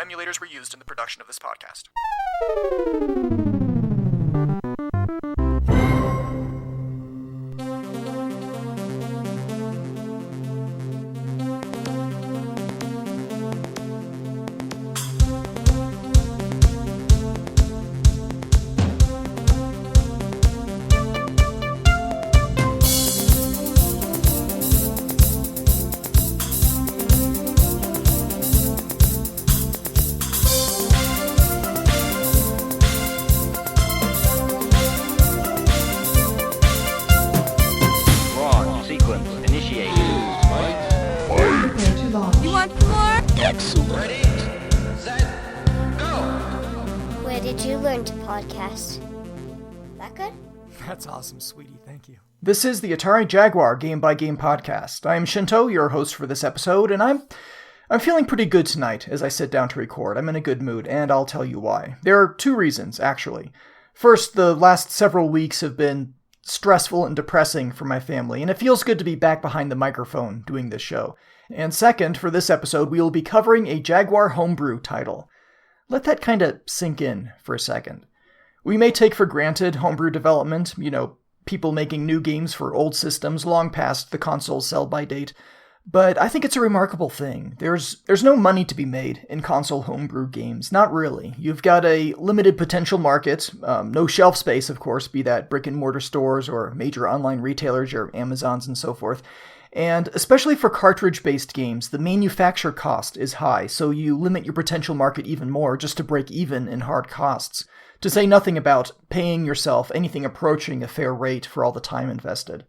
emulators were used in the production of this podcast. That's awesome, sweetie. Thank you. This is the Atari Jaguar Game by Game podcast. I am Shinto, your host for this episode, and I'm feeling pretty good tonight as I sit down to record. I'm in a good mood, and I'll tell you why. There are two reasons, actually. First, the last several weeks have been stressful and depressing for my family, and it feels good to be back behind the microphone doing this show. And second, for this episode, we will be covering a Jaguar homebrew title. Let that kind of sink in for a second. We may take for granted homebrew development, people making new games for old systems long past the console's sell-by date, but I think it's a remarkable thing. There's no money to be made in console homebrew games, not really. You've got a limited potential market, no shelf space, of course, be that brick-and-mortar stores or major online retailers, your Amazons and so forth. And especially for cartridge-based games, the manufacture cost is high, so you limit your potential market even more just to break even in hard costs. To say nothing about paying yourself anything approaching a fair rate for all the time invested.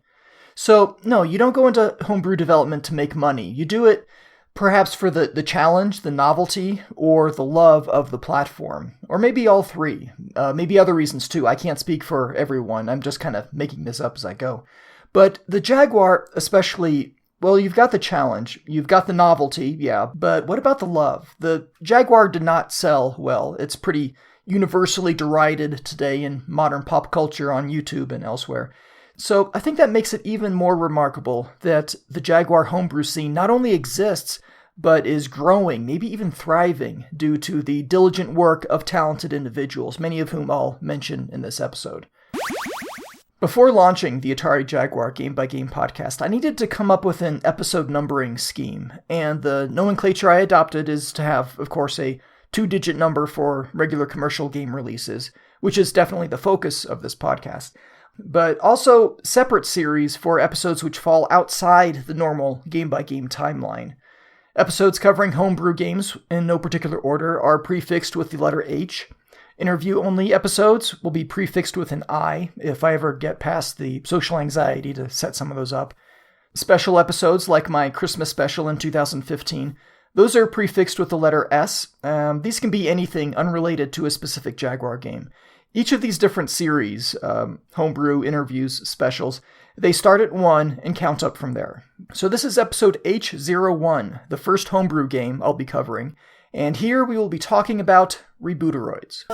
So, no, you don't go into homebrew development to make money. You do it perhaps for the challenge, the novelty, or the love of the platform. Or maybe all three. Maybe other reasons too. I can't speak for everyone. I'm just kind of making this up as I go. But the Jaguar especially, well, you've got the challenge, you've got the novelty, yeah, but what about the love? The Jaguar did not sell well. It's pretty universally derided today in modern pop culture on YouTube and elsewhere. So I think that makes it even more remarkable that the Jaguar homebrew scene not only exists, but is growing, maybe even thriving, due to the diligent work of talented individuals, many of whom I'll mention in this episode. Before launching the Atari Jaguar Game by Game podcast, I needed to come up with an episode numbering scheme, and the nomenclature I adopted is to have, of course, a 2-digit number for regular commercial game releases, which is definitely the focus of this podcast, but also separate series for episodes which fall outside the normal game-by-game timeline. Episodes covering homebrew games, in no particular order, are prefixed with the letter H. Interview-only episodes will be prefixed with an I, if I ever get past the social anxiety to set some of those up. Special episodes, like my Christmas special in 2015, those are prefixed with the letter S. These can be anything unrelated to a specific Jaguar game. Each of these different series, homebrew, interviews, specials, they start at 1 and count up from there. So this is episode H01, the first homebrew game I'll be covering, and here we will be talking about Rebooteroids.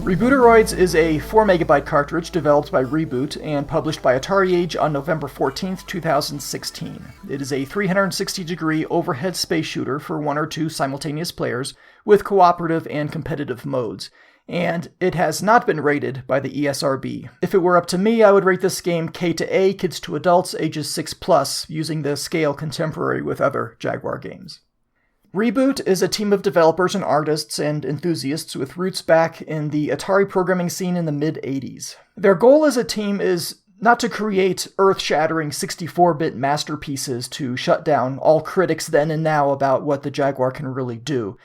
Rebooteroids is a 4MB cartridge developed by Reboot and published by AtariAge on November 14th, 2016. It is a 360-degree overhead space shooter for 1 or 2 simultaneous players with cooperative and competitive modes, and it has not been rated by the ESRB. If it were up to me, I would rate this game K to A, kids to adults, ages 6+, using the scale contemporary with other Jaguar games. Reboot is a team of developers and artists and enthusiasts with roots back in the Atari programming scene in the mid-80s. Their goal as a team is not to create earth-shattering 64-bit masterpieces to shut down all critics then and now about what the Jaguar can really do.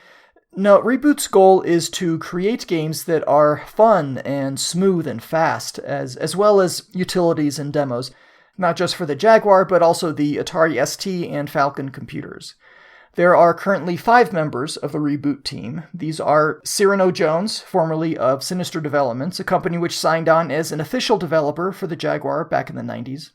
No, Reboot's goal is to create games that are fun and smooth and fast, as well as utilities and demos, not just for the Jaguar, but also the Atari ST and Falcon computers. There are currently 5 members of the Reboot team. These are Cyrano Jones, formerly of Sinister Developments, a company which signed on as an official developer for the Jaguar back in the 90s.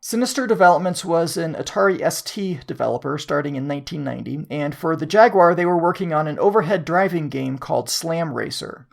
Sinister Developments was an Atari ST developer starting in 1990, and for the Jaguar they were working on an overhead driving game called Slam Racer.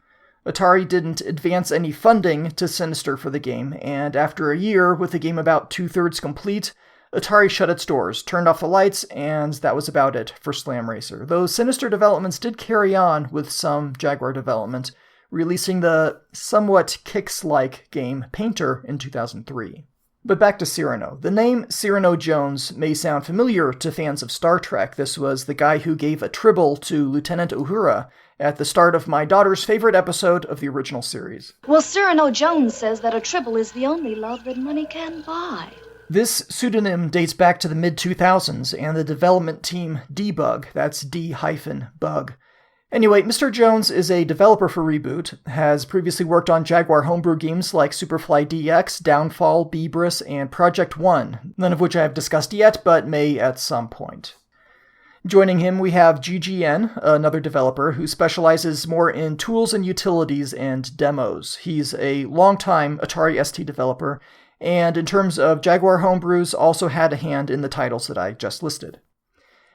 Atari didn't advance any funding to Sinister for the game, and after a year, with the game about 2/3 complete, Atari shut its doors, turned off the lights, and that was about it for Slam Racer, though Sinister Developments did carry on with some Jaguar development, releasing the somewhat Kix-like game Painter in 2003. But back to Cyrano. The name Cyrano Jones may sound familiar to fans of Star Trek. This was the guy who gave a tribble to Lieutenant Uhura at the start of my daughter's favorite episode of the original series. Well, Cyrano Jones says that a tribble is the only love that money can buy. This pseudonym dates back to the mid-2000s and the development team Debug, that's D-bug. Anyway, Mr. Jones is a developer for Reboot, has previously worked on Jaguar homebrew games like Superfly DX, Downfall, Beebris, and Project 1, none of which I have discussed yet, but may at some point. Joining him, we have GGN, another developer who specializes more in tools and utilities and demos. He's a longtime Atari ST developer, and in terms of Jaguar homebrews, also had a hand in the titles that I just listed.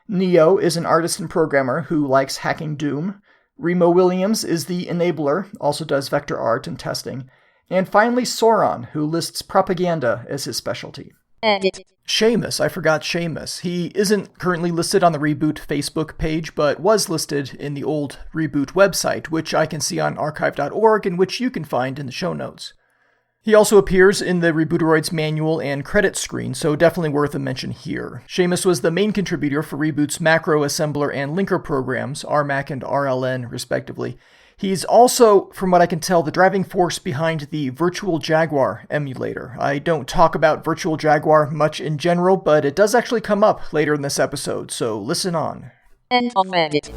Neo is an artist and programmer who likes hacking Doom. Remo Williams is the enabler, also does vector art and testing. And finally Sauron, who lists propaganda as his specialty. Edit. Seamus, I forgot Seamus. He isn't currently listed on the Reboot Facebook page, but was listed in the old Reboot website, which I can see on archive.org and which you can find in the show notes. He also appears in the Rebooteroids manual and credit screen, so definitely worth a mention here. Seamus was the main contributor for Reboot's macro assembler and linker programs, RMAC and RLN, respectively. He's also, from what I can tell, the driving force behind the Virtual Jaguar emulator. I don't talk about Virtual Jaguar much in general, but it does actually come up later in this episode, so listen on. End of edit.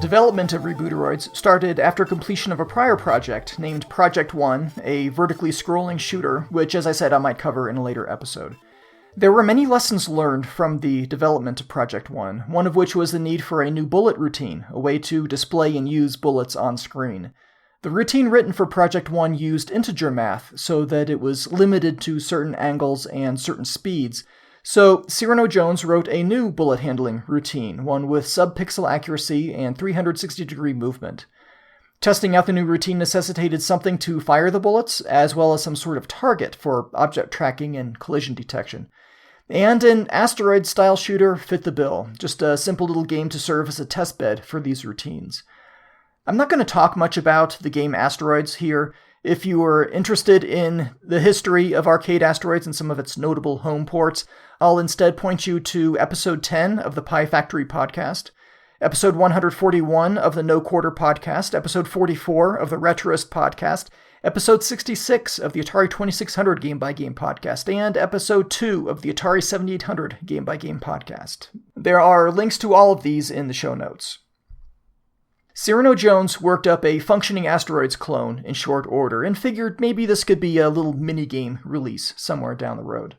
Development of Rebooteroids started after completion of a prior project named Project 1, a vertically scrolling shooter, which, as I said, I might cover in a later episode. There were many lessons learned from the development of Project 1, one of which was the need for a new bullet routine, a way to display and use bullets on screen. The routine written for Project 1 used integer math so that it was limited to certain angles and certain speeds, so Cyrano Jones wrote a new bullet handling routine, one with sub-pixel accuracy and 360-degree movement. Testing out the new routine necessitated something to fire the bullets, as well as some sort of target for object tracking and collision detection. And an asteroid-style shooter fit the bill, just a simple little game to serve as a testbed for these routines. I'm not going to talk much about the game Asteroids here. If you are interested in the history of arcade Asteroids and some of its notable home ports, I'll instead point you to episode 10 of the Pie Factory podcast. episode 141 of the No Quarter podcast, episode 44 of the Retroist podcast, episode 66 of the Atari 2600 Game by Game podcast, and episode 2 of the Atari 7800 Game by Game podcast. There are links to all of these in the show notes. Cyrano Jones worked up a functioning Asteroids clone in short order and figured maybe this could be a little minigame release somewhere down the road.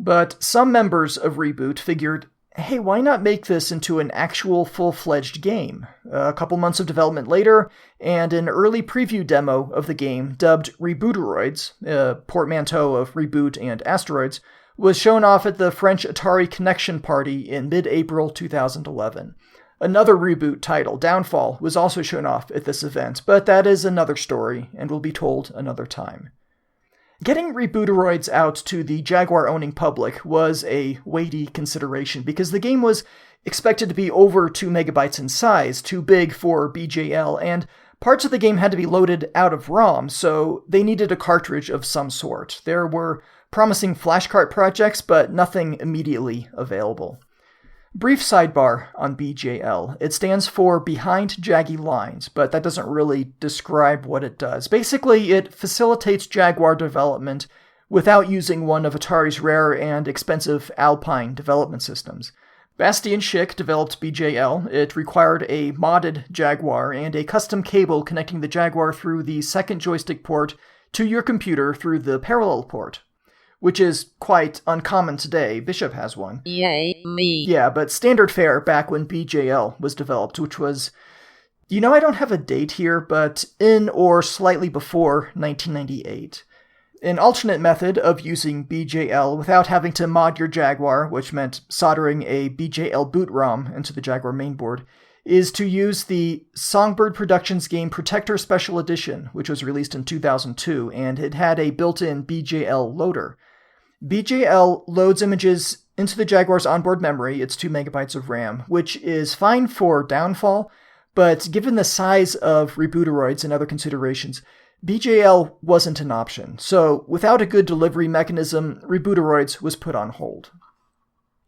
But some members of Reboot figured, hey, why not make this into an actual full-fledged game? A couple months of development later, and an early preview demo of the game, dubbed Rebooteroids, a portmanteau of Reboot and Asteroids, was shown off at the French Atari Connection Party in mid-April 2011. Another Reboot title, Downfall, was also shown off at this event, but that is another story and will be told another time. Getting Rebooteroids out to the Jaguar-owning public was a weighty consideration because the game was expected to be over 2 megabytes in size, too big for BJL, and parts of the game had to be loaded out of ROM, so they needed a cartridge of some sort. There were promising flashcart projects, but nothing immediately available. Brief sidebar on BJL. It stands for Behind Jaggy Lines, but that doesn't really describe what it does. Basically, it facilitates Jaguar development without using one of Atari's rare and expensive Alpine development systems. Basti & Schick developed BJL. It required a modded Jaguar and a custom cable connecting the Jaguar through the second joystick port to your computer through the parallel port, which is quite uncommon today. Bishop has one. Yay, me. Yeah, but standard fare back when BJL was developed, which was, I don't have a date here, but in or slightly before 1998. An alternate method of using BJL without having to mod your Jaguar, which meant soldering a BJL boot ROM into the Jaguar mainboard, is to use the Songbird Productions game Protector Special Edition, which was released in 2002, and it had a built-in BJL loader. BJL loads images into the Jaguar's onboard memory, it's 2 megabytes of RAM, which is fine for Downfall, but given the size of Rebooteroids and other considerations, BJL wasn't an option, so without a good delivery mechanism, Rebooteroids was put on hold.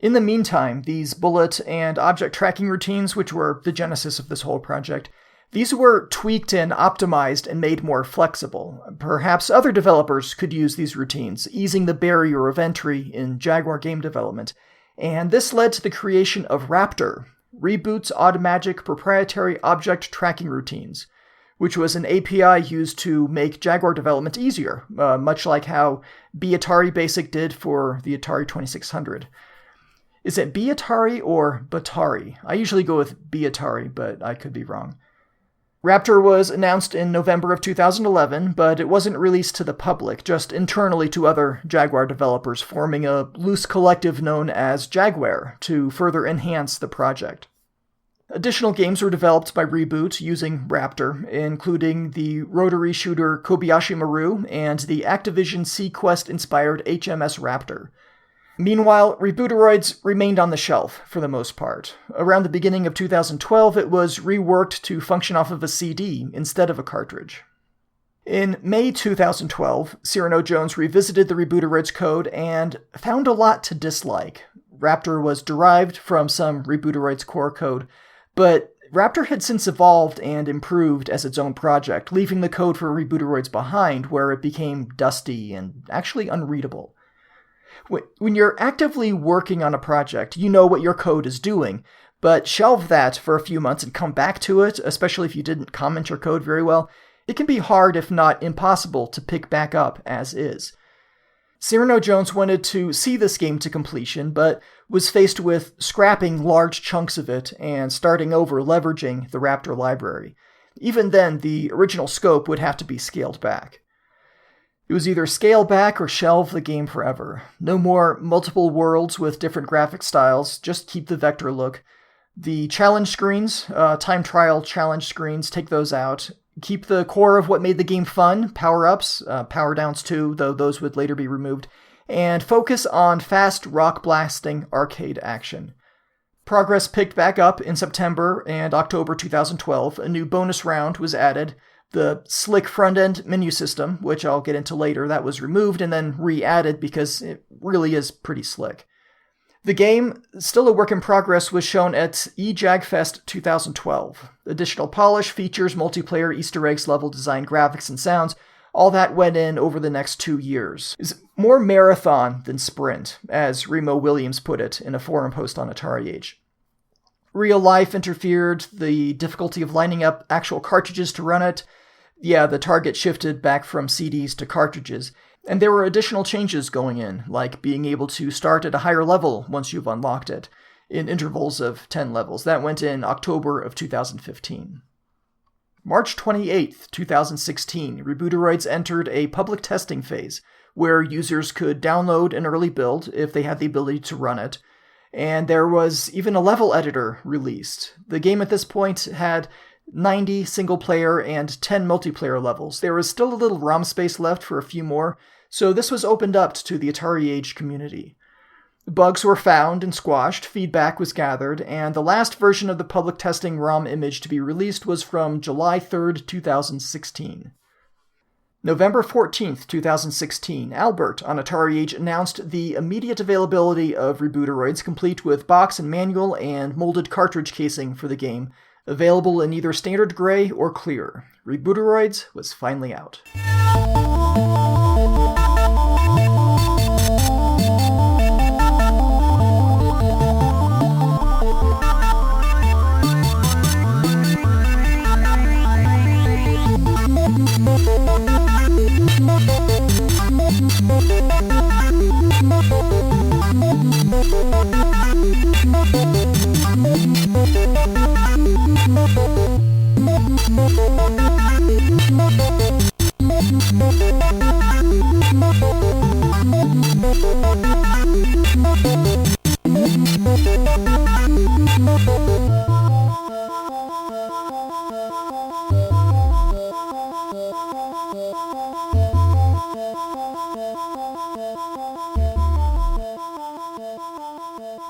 In the meantime, these bullet and object tracking routines, which were the genesis of this whole project, these were tweaked and optimized and made more flexible. Perhaps other developers could use these routines, easing the barrier of entry in Jaguar game development, and this led to the creation of Raptor, Reboot's Automagic proprietary object tracking routines, which was an API used to make Jaguar development easier, much like how Atari Basic did for the Atari 2600. Is it Atari or Batari? I usually go with Atari, but I could be wrong. Raptor was announced in November of 2011, but it wasn't released to the public, just internally to other Jaguar developers, forming a loose collective known as Jaguar to further enhance the project. Additional games were developed by Reboot using Raptor, including the rotary shooter Kobayashi Maru and the Activision Sequest-inspired HMS Raptor. Meanwhile, Rebooteroids remained on the shelf for the most part. Around the beginning of 2012, it was reworked to function off of a CD instead of a cartridge. In May 2012, Cyrano Jones revisited the Rebooteroids code and found a lot to dislike. Raptor was derived from some Rebooteroids core code, but Raptor had since evolved and improved as its own project, leaving the code for Rebooteroids behind, where it became dusty and actually unreadable. When you're actively working on a project, you know what your code is doing, but shelve that for a few months and come back to it, especially if you didn't comment your code very well, it can be hard, if not impossible, to pick back up as is. Cyrano Jones wanted to see this game to completion, but was faced with scrapping large chunks of it and starting over leveraging the Raptor library. Even then, the original scope would have to be scaled back. It was either scale back or shelve the game forever. No more multiple worlds with different graphic styles, just keep the vector look. The challenge screens, time trial challenge screens, take those out. Keep the core of what made the game fun, power-ups, power-downs too, though those would later be removed, and focus on fast rock-blasting arcade action. Progress picked back up in September and October 2012. A new bonus round was added. The slick front-end menu system, which I'll get into later, that was removed and then re-added because it really is pretty slick. The game, still a work in progress, was shown at eJagFest 2012. Additional polish, features, multiplayer, Easter eggs, level design, graphics, and sounds, all that went in over the next 2 years. It's more marathon than sprint, as Remo Williams put it in a forum post on AtariAge. Real life interfered, the difficulty of lining up actual cartridges to run it. Yeah, the target shifted back from CDs to cartridges. And there were additional changes going in, like being able to start at a higher level once you've unlocked it, in intervals of 10 levels. That went in October of 2015. March 28th, 2016, Rebooteroids entered a public testing phase, where users could download an early build if they had the ability to run it, and there was even a level editor released. The game at this point had 90 single-player and 10 multiplayer levels. There was still a little ROM space left for a few more, so this was opened up to the AtariAge community. Bugs were found and squashed, feedback was gathered, and the last version of the public testing ROM image to be released was from July 3rd, 2016. November 14th, 2016, Albert on AtariAge announced the immediate availability of Rebooteroids, complete with box and manual and molded cartridge casing for the game, available in either standard gray or clear. Rebooteroids was finally out.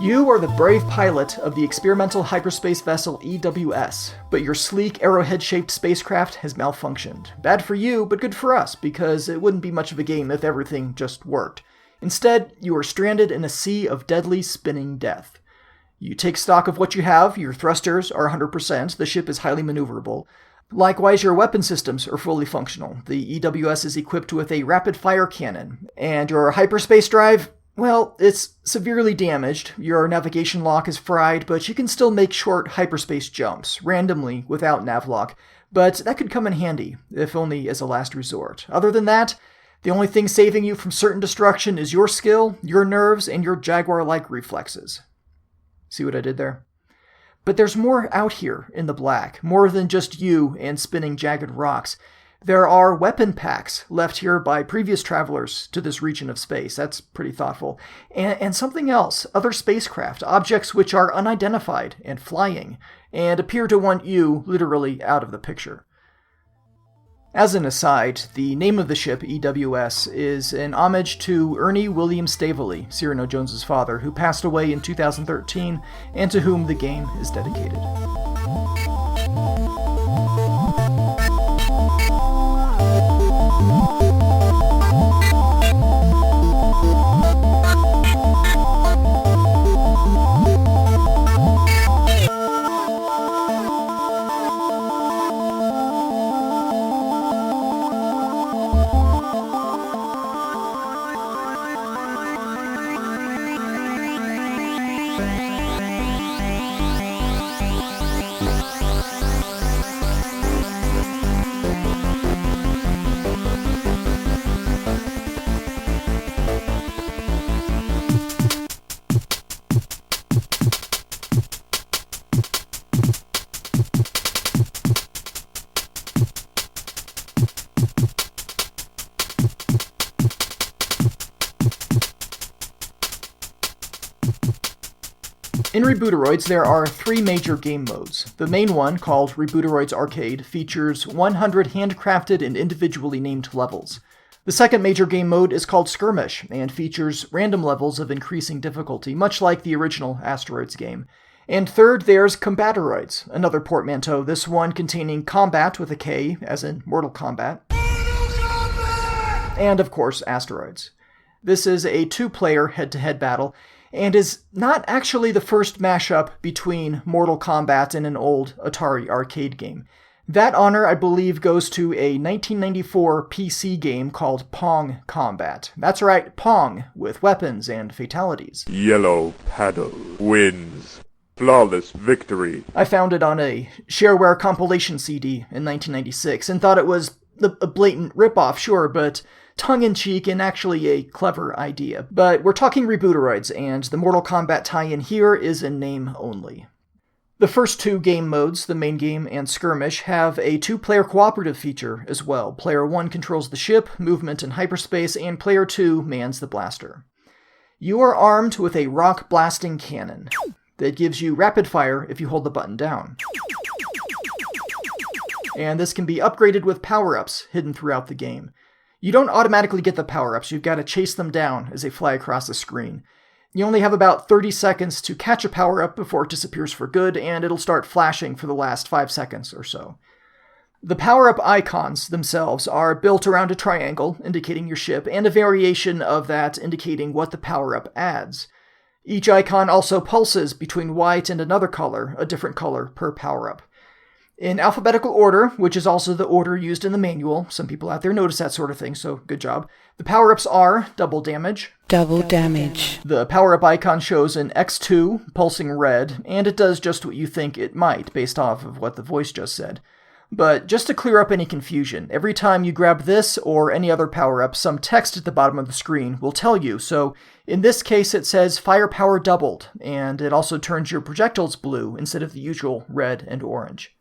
You are the brave pilot of the experimental hyperspace vessel EWS, but your sleek, arrowhead-shaped spacecraft has malfunctioned. Bad for you, but good for us, because it wouldn't be much of a game if everything just worked. Instead, you are stranded in a sea of deadly, spinning death. You take stock of what you have, your thrusters are 100%, the ship is highly maneuverable. Likewise, your weapon systems are fully functional. The EWS is equipped with a rapid-fire cannon, and your hyperspace drive, well, it's severely damaged. Your navigation lock is fried, but you can still make short hyperspace jumps, randomly, without navlock. But that could come in handy, if only as a last resort. Other than that, the only thing saving you from certain destruction is your skill, your nerves, and your Jaguar-like reflexes. See what I did there? But there's more out here in the black, more than just you and spinning jagged rocks. There are weapon packs left here by previous travelers to this region of space. That's pretty thoughtful. And something else, other spacecraft, objects which are unidentified and flying, and appear to want you literally out of the picture. As an aside, the name of the ship, EWS, is an homage to Ernie William Staveley, Cyrano Jones's father, who passed away in 2013, and to whom the game is dedicated. In Rebooteroids, there are 3 major game modes. The main one, called Rebooteroids Arcade, features 100 handcrafted and individually named levels. The second major game mode is called Skirmish, and features random levels of increasing difficulty, much like the original Asteroids game. And third, there's Combateroids, another portmanteau, this one containing combat with a K, as in Mortal Kombat. And of course, Asteroids. This is a 2-player head-to-head battle, and is not actually the first mashup between Mortal Kombat and an old Atari arcade game. That honor, I believe, goes to a 1994 PC game called Pong Combat. That's right, Pong, with weapons and fatalities. Yellow Paddle wins. Flawless victory. I found it on a shareware compilation CD in 1996 and thought it was a blatant ripoff, sure, but tongue-in-cheek and actually a clever idea. But we're talking Rebooteroids, and the Mortal Kombat tie-in here is in name only. The first two game modes, the main game and skirmish, have a two-player cooperative feature as well. Player 1 controls the ship, movement in hyperspace, and Player 2 mans the blaster. You are armed with a rock-blasting cannon that gives you rapid fire if you hold the button down. And this can be upgraded with power-ups hidden throughout the game. You don't automatically get the power-ups, you've got to chase them down as they fly across the screen. You only have about 30 seconds to catch a power-up before it disappears for good, and it'll start flashing for the last 5 seconds or so. The power-up icons themselves are built around a triangle, indicating your ship, and a variation of that indicating what the power-up adds. Each icon also pulses between white and another color, a different color per power-up. In alphabetical order, which is also the order used in the manual, some people out there notice that sort of thing, so good job. The power-ups are double damage. Double damage. The power-up icon shows an X2, pulsing red, and it does just what you think it might, based off of what the voice just said. But just to clear up any confusion, every time you grab this or any other power-up, some text at the bottom of the screen will tell you. So in this case, it says firepower doubled, and it also turns your projectiles blue instead of the usual red and orange.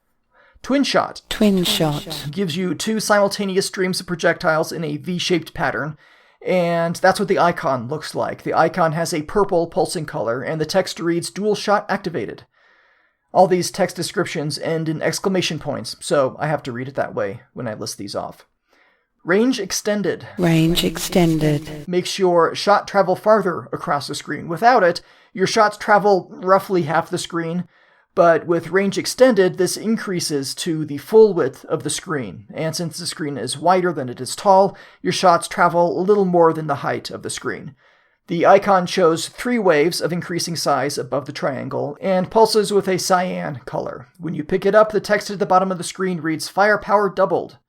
Twin Shot. Twin Shot. Gives you two simultaneous streams of projectiles in a V-shaped pattern, and that's what the icon looks like. The icon has a purple pulsing color, and the text reads Dual Shot Activated. All these text descriptions end in exclamation points, so I have to read it that way when I list these off. Range Extended. Range Extended. Makes your shot travel farther across the screen. Without it, your shots travel roughly half the screen, but with Range Extended, this increases to the full width of the screen, and since the screen is wider than it is tall, your shots travel a little more than the height of the screen. The icon shows 3 waves of increasing size above the triangle, and pulses with a cyan color. When you pick it up, the text at the bottom of the screen reads Firepower Doubled.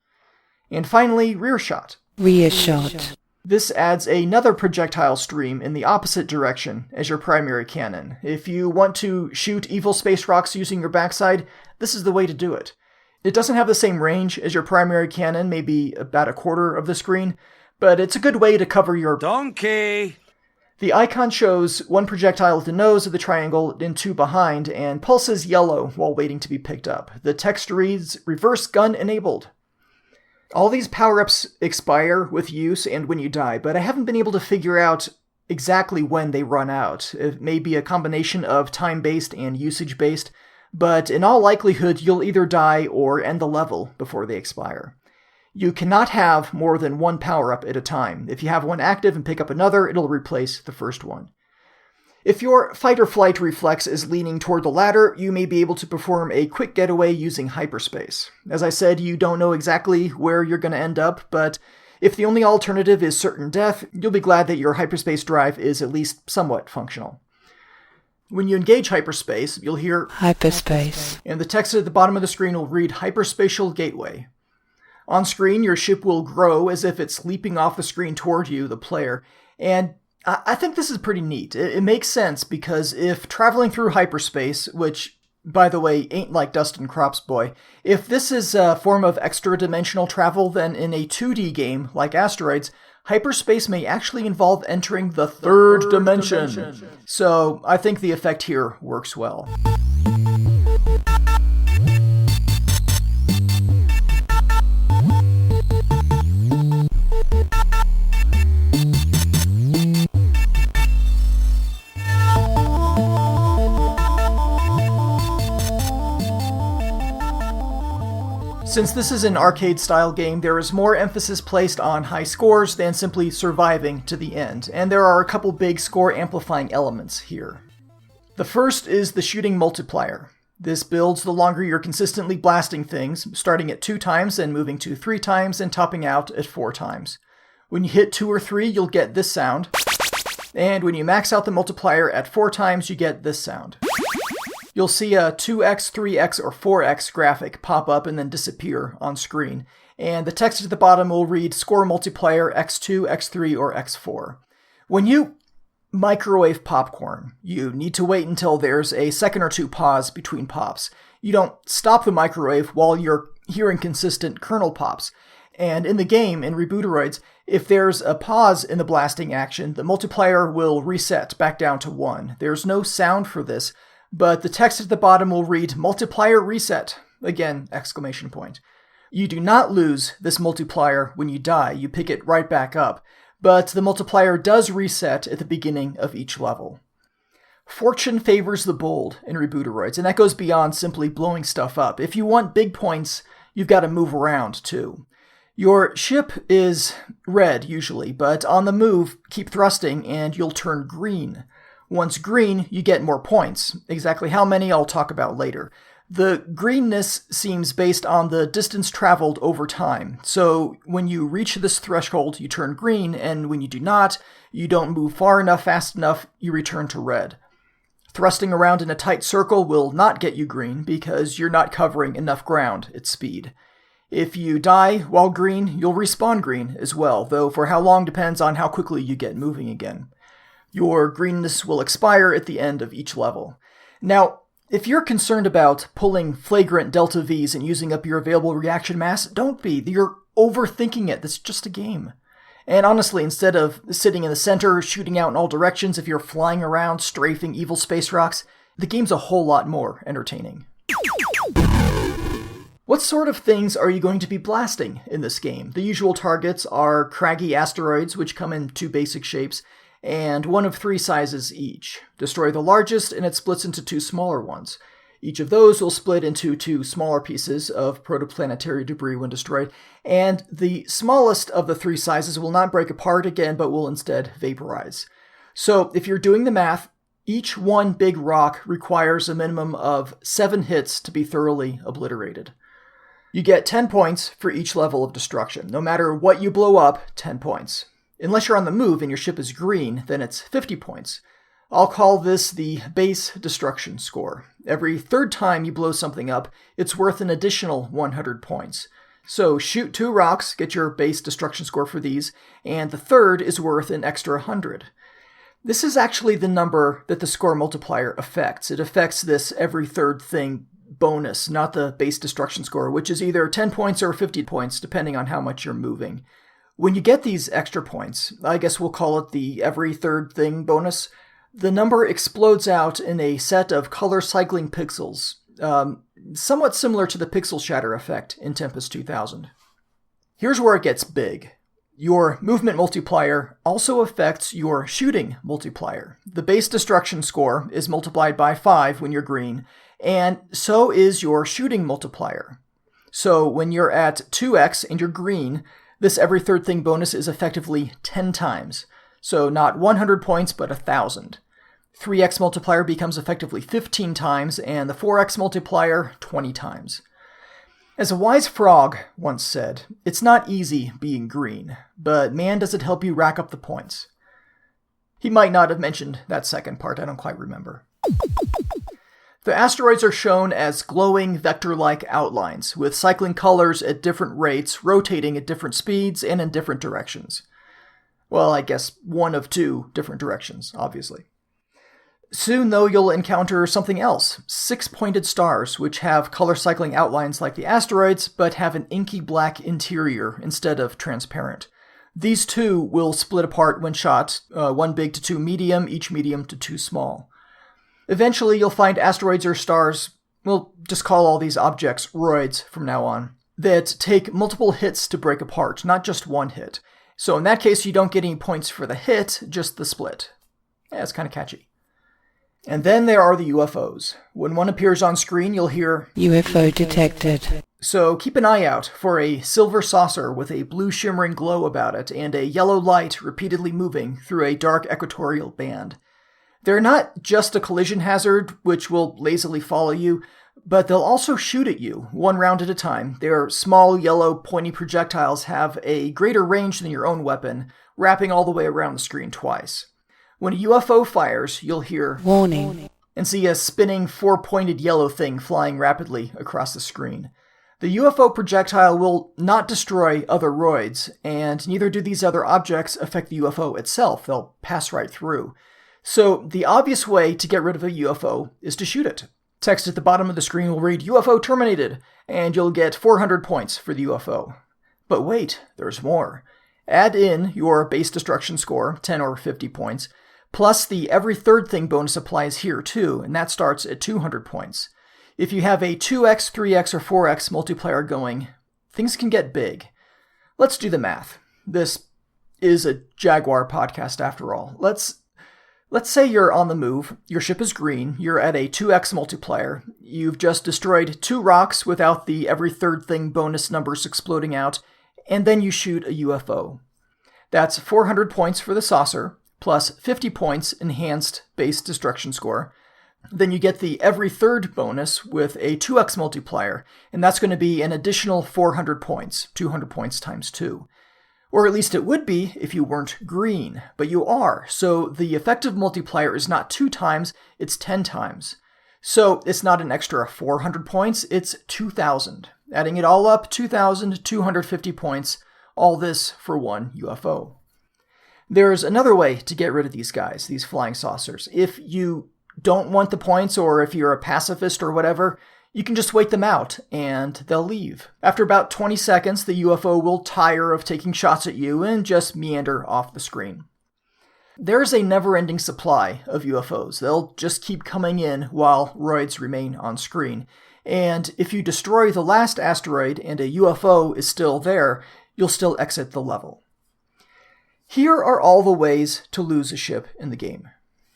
And finally, Rear Shot. Rear Shot. This adds another projectile stream in the opposite direction as your primary cannon. If you want to shoot evil space rocks using your backside, this is the way to do it. It doesn't have the same range as your primary cannon, maybe about a quarter of the screen, but it's a good way to cover your donkey. The icon shows 1 projectile at the nose of the triangle and 2 behind, and pulses yellow while waiting to be picked up. The text reads, Reverse Gun Enabled. All these power-ups expire with use and when you die, but I haven't been able to figure out exactly when they run out. It may be a combination of time-based and usage-based, but in all likelihood you'll either die or end the level before they expire. You cannot have more than 1 power-up at a time. If you have one active and pick up another, it'll replace the first one. If your fight-or-flight reflex is leaning toward the latter, you may be able to perform a quick getaway using hyperspace. As I said, you don't know exactly where you're going to end up, but if the only alternative is certain death, you'll be glad that your hyperspace drive is at least somewhat functional. When you engage hyperspace, you'll hear Hyperspace. And the text at the bottom of the screen will read Hyperspatial Gateway. On screen, your ship will grow as if it's leaping off the screen toward you, the player, and I think this is pretty neat. It makes sense because if traveling through hyperspace, which, by the way, ain't like Dustin Crop's boy, if this is a form of extra-dimensional travel, then in a 2D game like Asteroids, hyperspace may actually involve entering the third dimension. So I think the effect here works well. Since this is an arcade-style game, there is more emphasis placed on high scores than simply surviving to the end, and there are a couple big score-amplifying elements here. The first is the shooting multiplier. This builds the longer you're consistently blasting things, starting at 2 times and moving to 3 times and topping out at 4 times. When you hit 2 or 3, you'll get this sound. And when you max out the multiplier at 4 times, you get this sound. You'll see a 2x, 3x, or 4x graphic pop up and then disappear on screen. And the text at the bottom will read score multiplier x2, x3, or x4. When you microwave popcorn, you need to wait until there's a second or two pause between pops. You don't stop the microwave while you're hearing consistent kernel pops. And in the game, in Rebooteroids, if there's a pause in the blasting action, the multiplier will reset back down to 1. There's no sound for this, but the text at the bottom will read multiplier reset. Again, exclamation point. You do not lose this multiplier when you die, you pick it right back up, but the multiplier does reset at the beginning of each level. Fortune favors the bold in Rebooteroids, and that goes beyond simply blowing stuff up. If you want big points, you've got to move around too. Your ship is red usually, but on the move, keep thrusting and you'll turn green. Once green, you get more points. Exactly how many I'll talk about later. The greenness seems based on the distance traveled over time. So when you reach this threshold, you turn green, and when you do not, you don't move far enough, fast enough, you return to red. Thrusting around in a tight circle will not get you green because you're not covering enough ground at speed. If you die while green, you'll respawn green as well, though for how long depends on how quickly you get moving again. Your greenness will expire at the end of each level. Now, if you're concerned about pulling flagrant delta Vs and using up your available reaction mass, don't be. You're overthinking it. That's just a game. And honestly, instead of sitting in the center, shooting out in all directions, if you're flying around, strafing evil space rocks, the game's a whole lot more entertaining. What sort of things are you going to be blasting in this game? The usual targets are craggy asteroids, which come in 2 basic shapes, and one of 3 sizes each. Destroy the largest, and it splits into 2 smaller ones. Each of those will split into 2 smaller pieces of protoplanetary debris when destroyed, and the smallest of the 3 sizes will not break apart again, but will instead vaporize. So, if you're doing the math, each one big rock requires a minimum of 7 hits to be thoroughly obliterated. You get 10 points for each level of destruction. No matter what you blow up, 10 points. Unless you're on the move and your ship is green, then it's 50 points. I'll call this the base destruction score. Every third time you blow something up, it's worth an additional 100 points. So shoot 2 rocks, get your base destruction score for these, and the third is worth an extra 100. This is actually the number that the score multiplier affects. It affects this every third thing bonus, not the base destruction score, which is either 10 points or 50 points, depending on how much you're moving. When you get these extra points, I guess we'll call it the every third thing bonus, the number explodes out in a set of color cycling pixels, somewhat similar to the pixel shatter effect in Tempest 2000. Here's where it gets big. Your movement multiplier also affects your shooting multiplier. The base destruction score is multiplied by 5 when you're green, and so is your shooting multiplier. So when you're at 2x and you're green, this every third thing bonus is effectively 10 times. So not 100 points, but 1,000. 3x multiplier becomes effectively 15 times, and the 4x multiplier 20 times. As a wise frog once said, it's not easy being green, but man does it help you rack up the points. He might not have mentioned that second part, I don't quite remember. The asteroids are shown as glowing vector-like outlines, with cycling colors at different rates, rotating at different speeds and in different directions. Well, I guess one of 2 different directions, obviously. Soon, though, you'll encounter something else, 6-pointed stars, which have color cycling outlines like the asteroids, but have an inky black interior instead of transparent. These 2 will split apart when shot, 1 big to 2 medium, each medium to 2 small. Eventually, you'll find asteroids or stars, we'll just call all these objects roids from now on, that take multiple hits to break apart, not just 1 hit. So in that case, you don't get any points for the hit, just the split. Yeah, it's kind of catchy. And then there are the UFOs. When one appears on screen, you'll hear UFO detected. So keep an eye out for a silver saucer with a blue shimmering glow about it and a yellow light repeatedly moving through a dark equatorial band. They're not just a collision hazard, which will lazily follow you, but they'll also shoot at you, 1 round at a time. Their small, yellow, pointy projectiles have a greater range than your own weapon, wrapping all the way around the screen twice. When a UFO fires, you'll hear Warning. and see a spinning 4-pointed yellow thing flying rapidly across the screen. The UFO projectile will not destroy other roids, and neither do these other objects affect the UFO itself. They'll pass right through. So the obvious way to get rid of a UFO is to shoot it. Text at the bottom of the screen will read UFO terminated, and you'll get 400 points for the UFO. But wait, there's more. Add in your base destruction score, 10 or 50 points, plus the every third thing bonus applies here too, and that starts at 200 points. If you have a 2x, 3x, or 4x multiplayer going, things can get big. Let's do the math. This is a Jaguar podcast after all. Let's say you're on the move, your ship is green, you're at a 2x multiplayer, you've just destroyed 2 rocks without the every third thing bonus numbers exploding out, and then you shoot a UFO. That's 400 points for the saucer, plus 50 points enhanced base destruction score. Then you get the every third bonus with a 2x multiplier, and that's going to be an additional 400 points, 200 points times 2. Or at least it would be if you weren't green, but you are, so the effective multiplier is not 2 times, it's 10 times. So it's not an extra 400 points, it's 2,000. Adding it all up, 2,250 points, all this for one UFO. There's another way to get rid of these guys, these flying saucers. If you don't want the points, or if you're a pacifist or whatever, you can just wait them out, and they'll leave. After about 20 seconds, the UFO will tire of taking shots at you and just meander off the screen. There's a never-ending supply of UFOs. They'll just keep coming in while roids remain on screen. And if you destroy the last asteroid and a UFO is still there, you'll still exit the level. Here are all the ways to lose a ship in the game.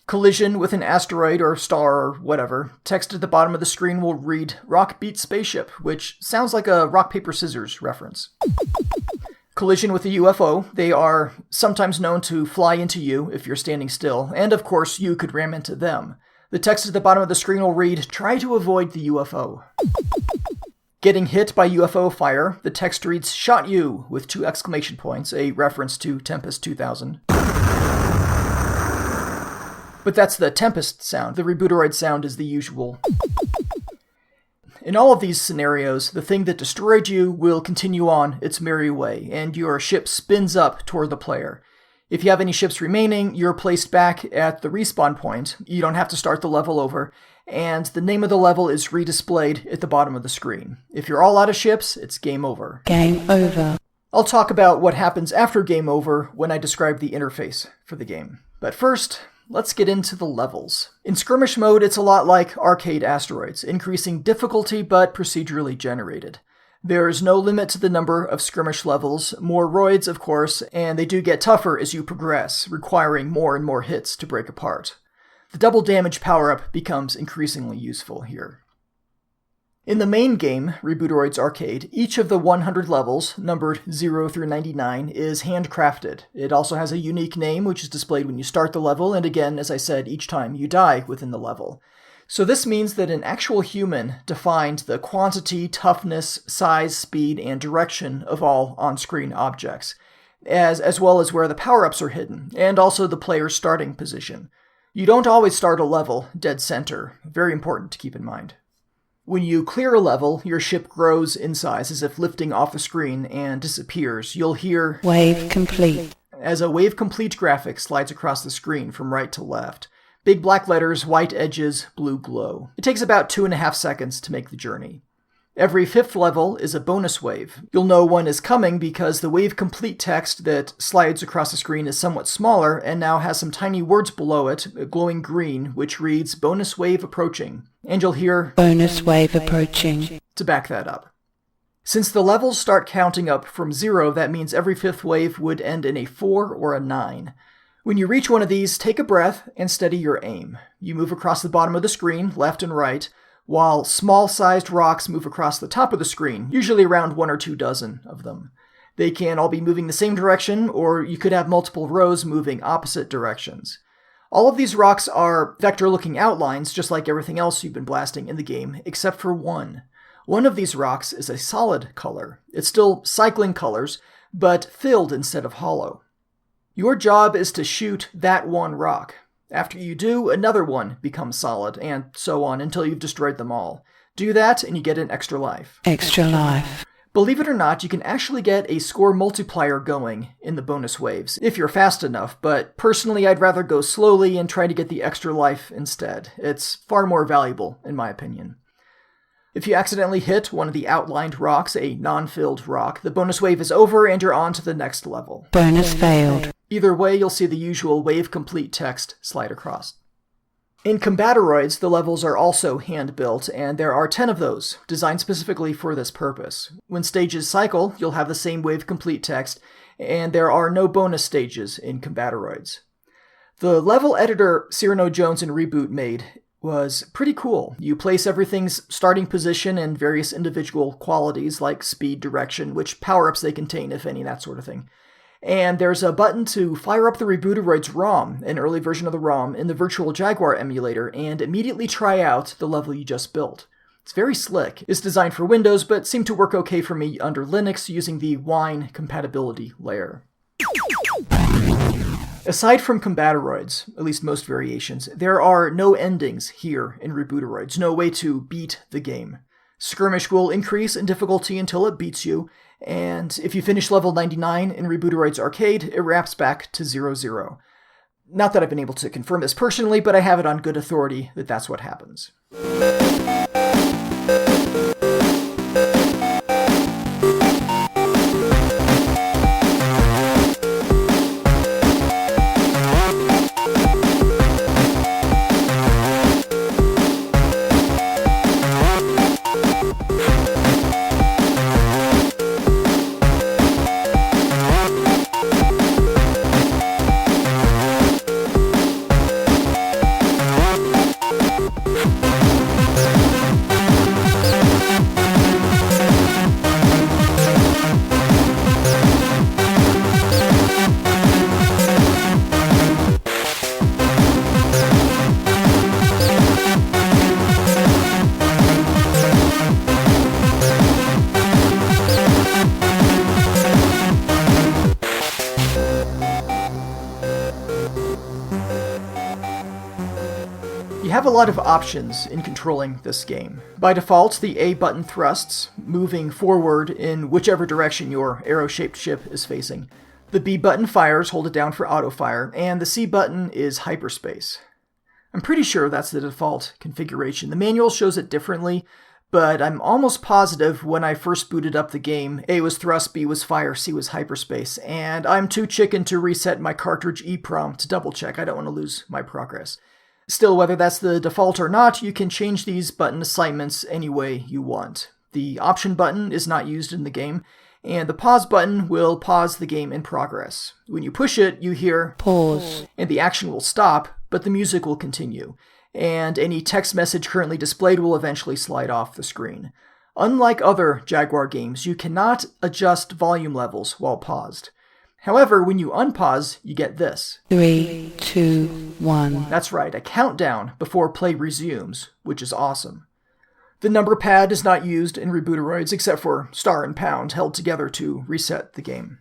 Collision with an asteroid or star or whatever. Text at the bottom of the screen will read Rock Beat Spaceship, which sounds like a rock, paper, scissors reference. Collision with a UFO. They are sometimes known to fly into you if you're standing still, and of course you could ram into them. The text at the bottom of the screen will read, Try to avoid the UFO. Getting hit by UFO fire, the text reads, Shot you, with 2 exclamation points, a reference to Tempest 2000. But that's the Tempest sound. The Rebooteroid sound is the usual. In all of these scenarios, the thing that destroyed you will continue on its merry way, and your ship spins up toward the player. If you have any ships remaining, you're placed back at the respawn point. You don't have to start the level over, and the name of the level is redisplayed at the bottom of the screen. If you're all out of ships, it's game over. Game over. I'll talk about what happens after game over when I describe the interface for the game. But first, let's get into the levels. In skirmish mode, it's a lot like arcade asteroids, increasing difficulty but procedurally generated. There's no limit to the number of skirmish levels, more roids of course, and they do get tougher as you progress, requiring more and more hits to break apart. The double damage power-up becomes increasingly useful here. In the main game, Rebooteroids Arcade, each of the 100 levels, numbered 0 through 99, is handcrafted. It also has a unique name, which is displayed when you start the level, and again, as I said, each time you die within the level. So this means that an actual human defined the quantity, toughness, size, speed, and direction of all on-screen objects, as well as where the power-ups are hidden, and also the player's starting position. You don't always start a level dead center, very important to keep in mind. When you clear a level, your ship grows in size as if lifting off the screen and disappears. You'll hear Wave complete. As a wave complete graphic slides across the screen from right to left. Big black letters, white edges, blue glow. It takes about 2.5 seconds to make the journey. Every 5th level is a bonus wave. You'll know one is coming because the wave complete text that slides across the screen is somewhat smaller and now has some tiny words below it, glowing green, which reads bonus wave approaching. And you'll hear Bonus wave approaching to back that up. Since the levels start counting up from 0, that means every 5th wave would end in a 4 or a 9. When you reach one of these, take a breath and steady your aim. You move across the bottom of the screen, left and right, while small-sized rocks move across the top of the screen, usually around 1 or 2 dozen of them. They can all be moving the same direction, or you could have multiple rows moving opposite directions. All of these rocks are vector-looking outlines, just like everything else you've been blasting in the game, except for one. One of these rocks is a solid color. It's still cycling colors, but filled instead of hollow. Your job is to shoot that one rock. After you do, another one becomes solid, and so on until you've destroyed them all. Do that, and you get an extra life. Extra life. Believe it or not, you can actually get a score multiplier going in the bonus waves, if you're fast enough, but personally I'd rather go slowly and try to get the extra life instead. It's far more valuable, in my opinion. If you accidentally hit one of the outlined rocks, a non-filled rock, the bonus wave is over and you're on to the next level. Bonus failed. Either way, you'll see the usual wave complete text slide across. In Rebooteroids, the levels are also hand-built, and there are 10 of those, designed specifically for this purpose. When stages cycle, you'll have the same wave complete text, and there are no bonus stages in Rebooteroids. The level editor Cyrano Jones and Reboot made was pretty cool. You place everything's starting position and various individual qualities like speed, direction, which power-ups they contain, if any, that sort of thing. And there's a button to fire up the Rebooteroids ROM, an early version of the ROM, in the virtual Jaguar emulator, and immediately try out the level you just built. It's very slick. It's designed for Windows, but seemed to work okay for me under Linux using the Wine compatibility layer. Aside from Rebooteroids, at least most variations, there are no endings here in Rebooteroids, no way to beat the game. Skirmish will increase in difficulty until it beats you, and if you finish level 99 in Rebooteroids Arcade, it wraps back to 0-0. Not that I've been able to confirm this personally, but I have it on good authority that that's what happens. You have a lot of options in controlling this game. By default, the A button thrusts, moving forward in whichever direction your arrow-shaped ship is facing. The B button fires, hold it down for auto-fire, and the C button is hyperspace. I'm pretty sure that's the default configuration. The manual shows it differently, but I'm almost positive when I first booted up the game, A was thrust, B was fire, C was hyperspace, and I'm too chicken to reset my cartridge EEPROM to double check. I don't want to lose my progress. Still, whether that's the default or not, you can change these button assignments any way you want. The option button is not used in the game, and the pause button will pause the game in progress. When you push it, you hear Pause. And the action will stop, but the music will continue, and any text message currently displayed will eventually slide off the screen. Unlike other Jaguar games, you cannot adjust volume levels while paused. However, when you unpause, you get this. 3, 2, 1. That's right, a countdown before play resumes, which is awesome. The number pad is not used in Rebooteroids except for star and pound held together to reset the game.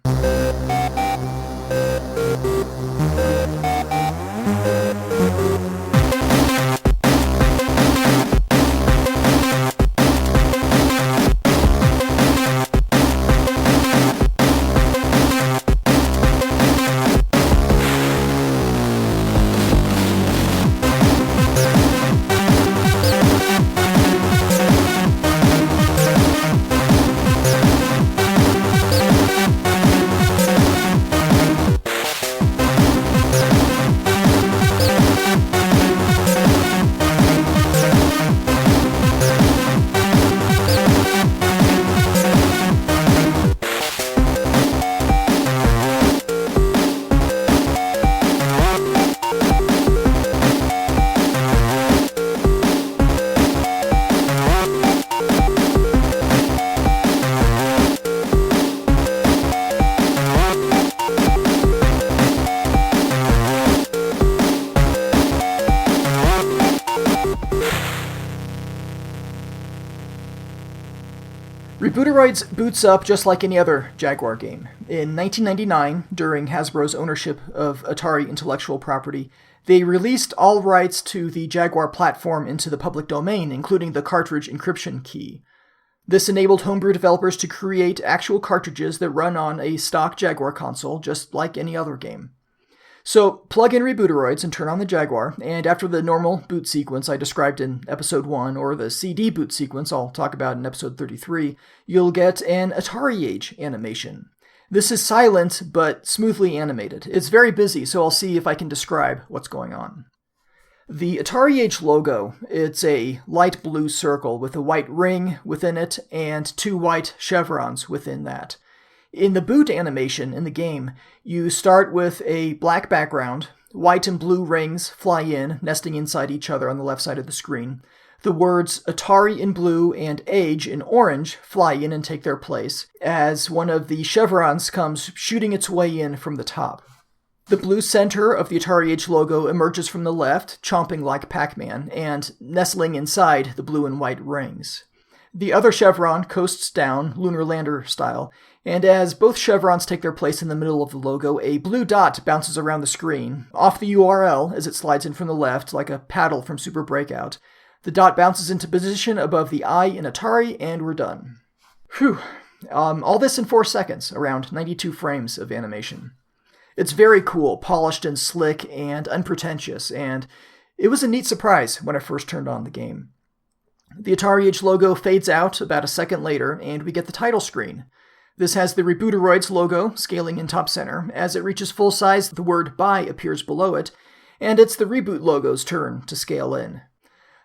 Rebooteroids boots up just like any other Jaguar game. In 1999, during Hasbro's ownership of Atari intellectual property, they released all rights to the Jaguar platform into the public domain, including the cartridge encryption key. This enabled homebrew developers to create actual cartridges that run on a stock Jaguar console, just like any other game. So, plug in Rebooteroids and turn on the Jaguar, and after the normal boot sequence I described in Episode 1, or the CD boot sequence I'll talk about in Episode 33, you'll get an AtariAge animation. This is silent, but smoothly animated. It's very busy, so I'll see if I can describe what's going on. The AtariAge logo, it's a light blue circle with a white ring within it and 2 white chevrons within that. In the boot animation in the game, you start with a black background, white and blue rings fly in, nesting inside each other on the left side of the screen. The words Atari in blue and Age in orange fly in and take their place, as one of the chevrons comes shooting its way in from the top. The blue center of the AtariAge logo emerges from the left, chomping like Pac-Man, and nestling inside the blue and white rings. The other chevron coasts down, lunar lander style, and as both chevrons take their place in the middle of the logo, a blue dot bounces around the screen, off the URL as it slides in from the left like a paddle from Super Breakout. The dot bounces into position above the I in Atari, and we're done. Whew. All this in 4 seconds, around 92 frames of animation. It's very cool, polished and slick and unpretentious, and it was a neat surprise when I first turned on the game. The AtariAge logo fades out about a second later, and we get the title screen. This has the Rebooteroids logo scaling in top center. As it reaches full size, the word "Buy" appears below it, and it's the Reboot logo's turn to scale in.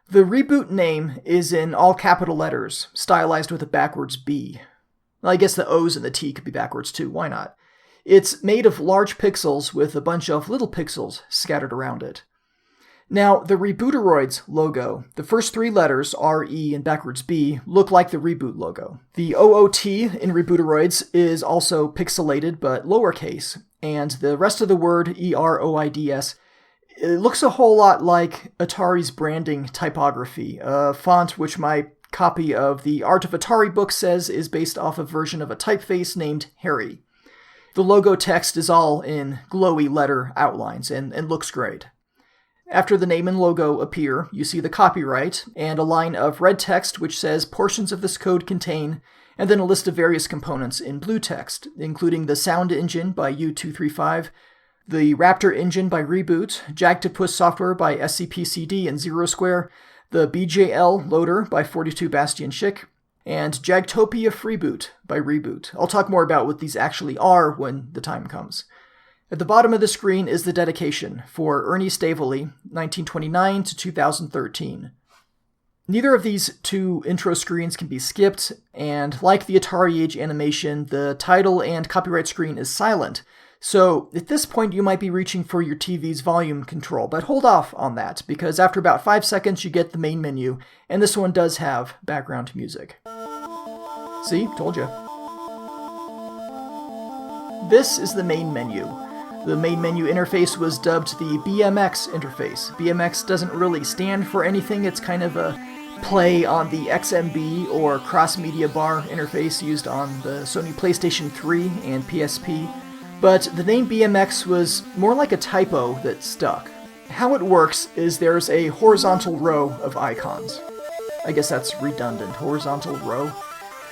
The Reboot name is in all capital letters, stylized with a backwards B. Well, I guess the O's and the T could be backwards too, why not? It's made of large pixels with a bunch of little pixels scattered around it. Now, the Rebooteroids logo, the first 3 letters, R-E and backwards B, look like the Reboot logo. The O-O-T in Rebooteroids is also pixelated but lowercase, and the rest of the word, E-R-O-I-D-S, it looks a whole lot like Atari's branding typography, a font which my copy of the Art of Atari book says is based off a version of a typeface named Harry. The logo text is all in glowy letter outlines and looks great. After the name and logo appear, you see the copyright and a line of red text which says portions of this code contain, and then a list of various components in blue text, including the sound engine by U235, the Raptor engine by Reboot, Jagtopus software by SCP-CD and Zero Square, the BJL loader by 42 Bastion Schick, and Jagtopia Freeboot by Reboot. I'll talk more about what these actually are when the time comes. At the bottom of the screen is the dedication for Ernie Staveley, 1929 to 2013. Neither of these 2 intro screens can be skipped, and like the AtariAge animation, the title and copyright screen is silent, so at this point you might be reaching for your TV's volume control, but hold off on that, because after about 5 seconds you get the main menu, and this one does have background music. See? Told you. This is the main menu. The main menu interface was dubbed the BMX interface. BMX doesn't really stand for anything, it's kind of a play on the XMB or cross-media bar interface used on the Sony PlayStation 3 and PSP, but the name BMX was more like a typo that stuck. How it works is there's a horizontal row of icons. I guess that's redundant, horizontal row.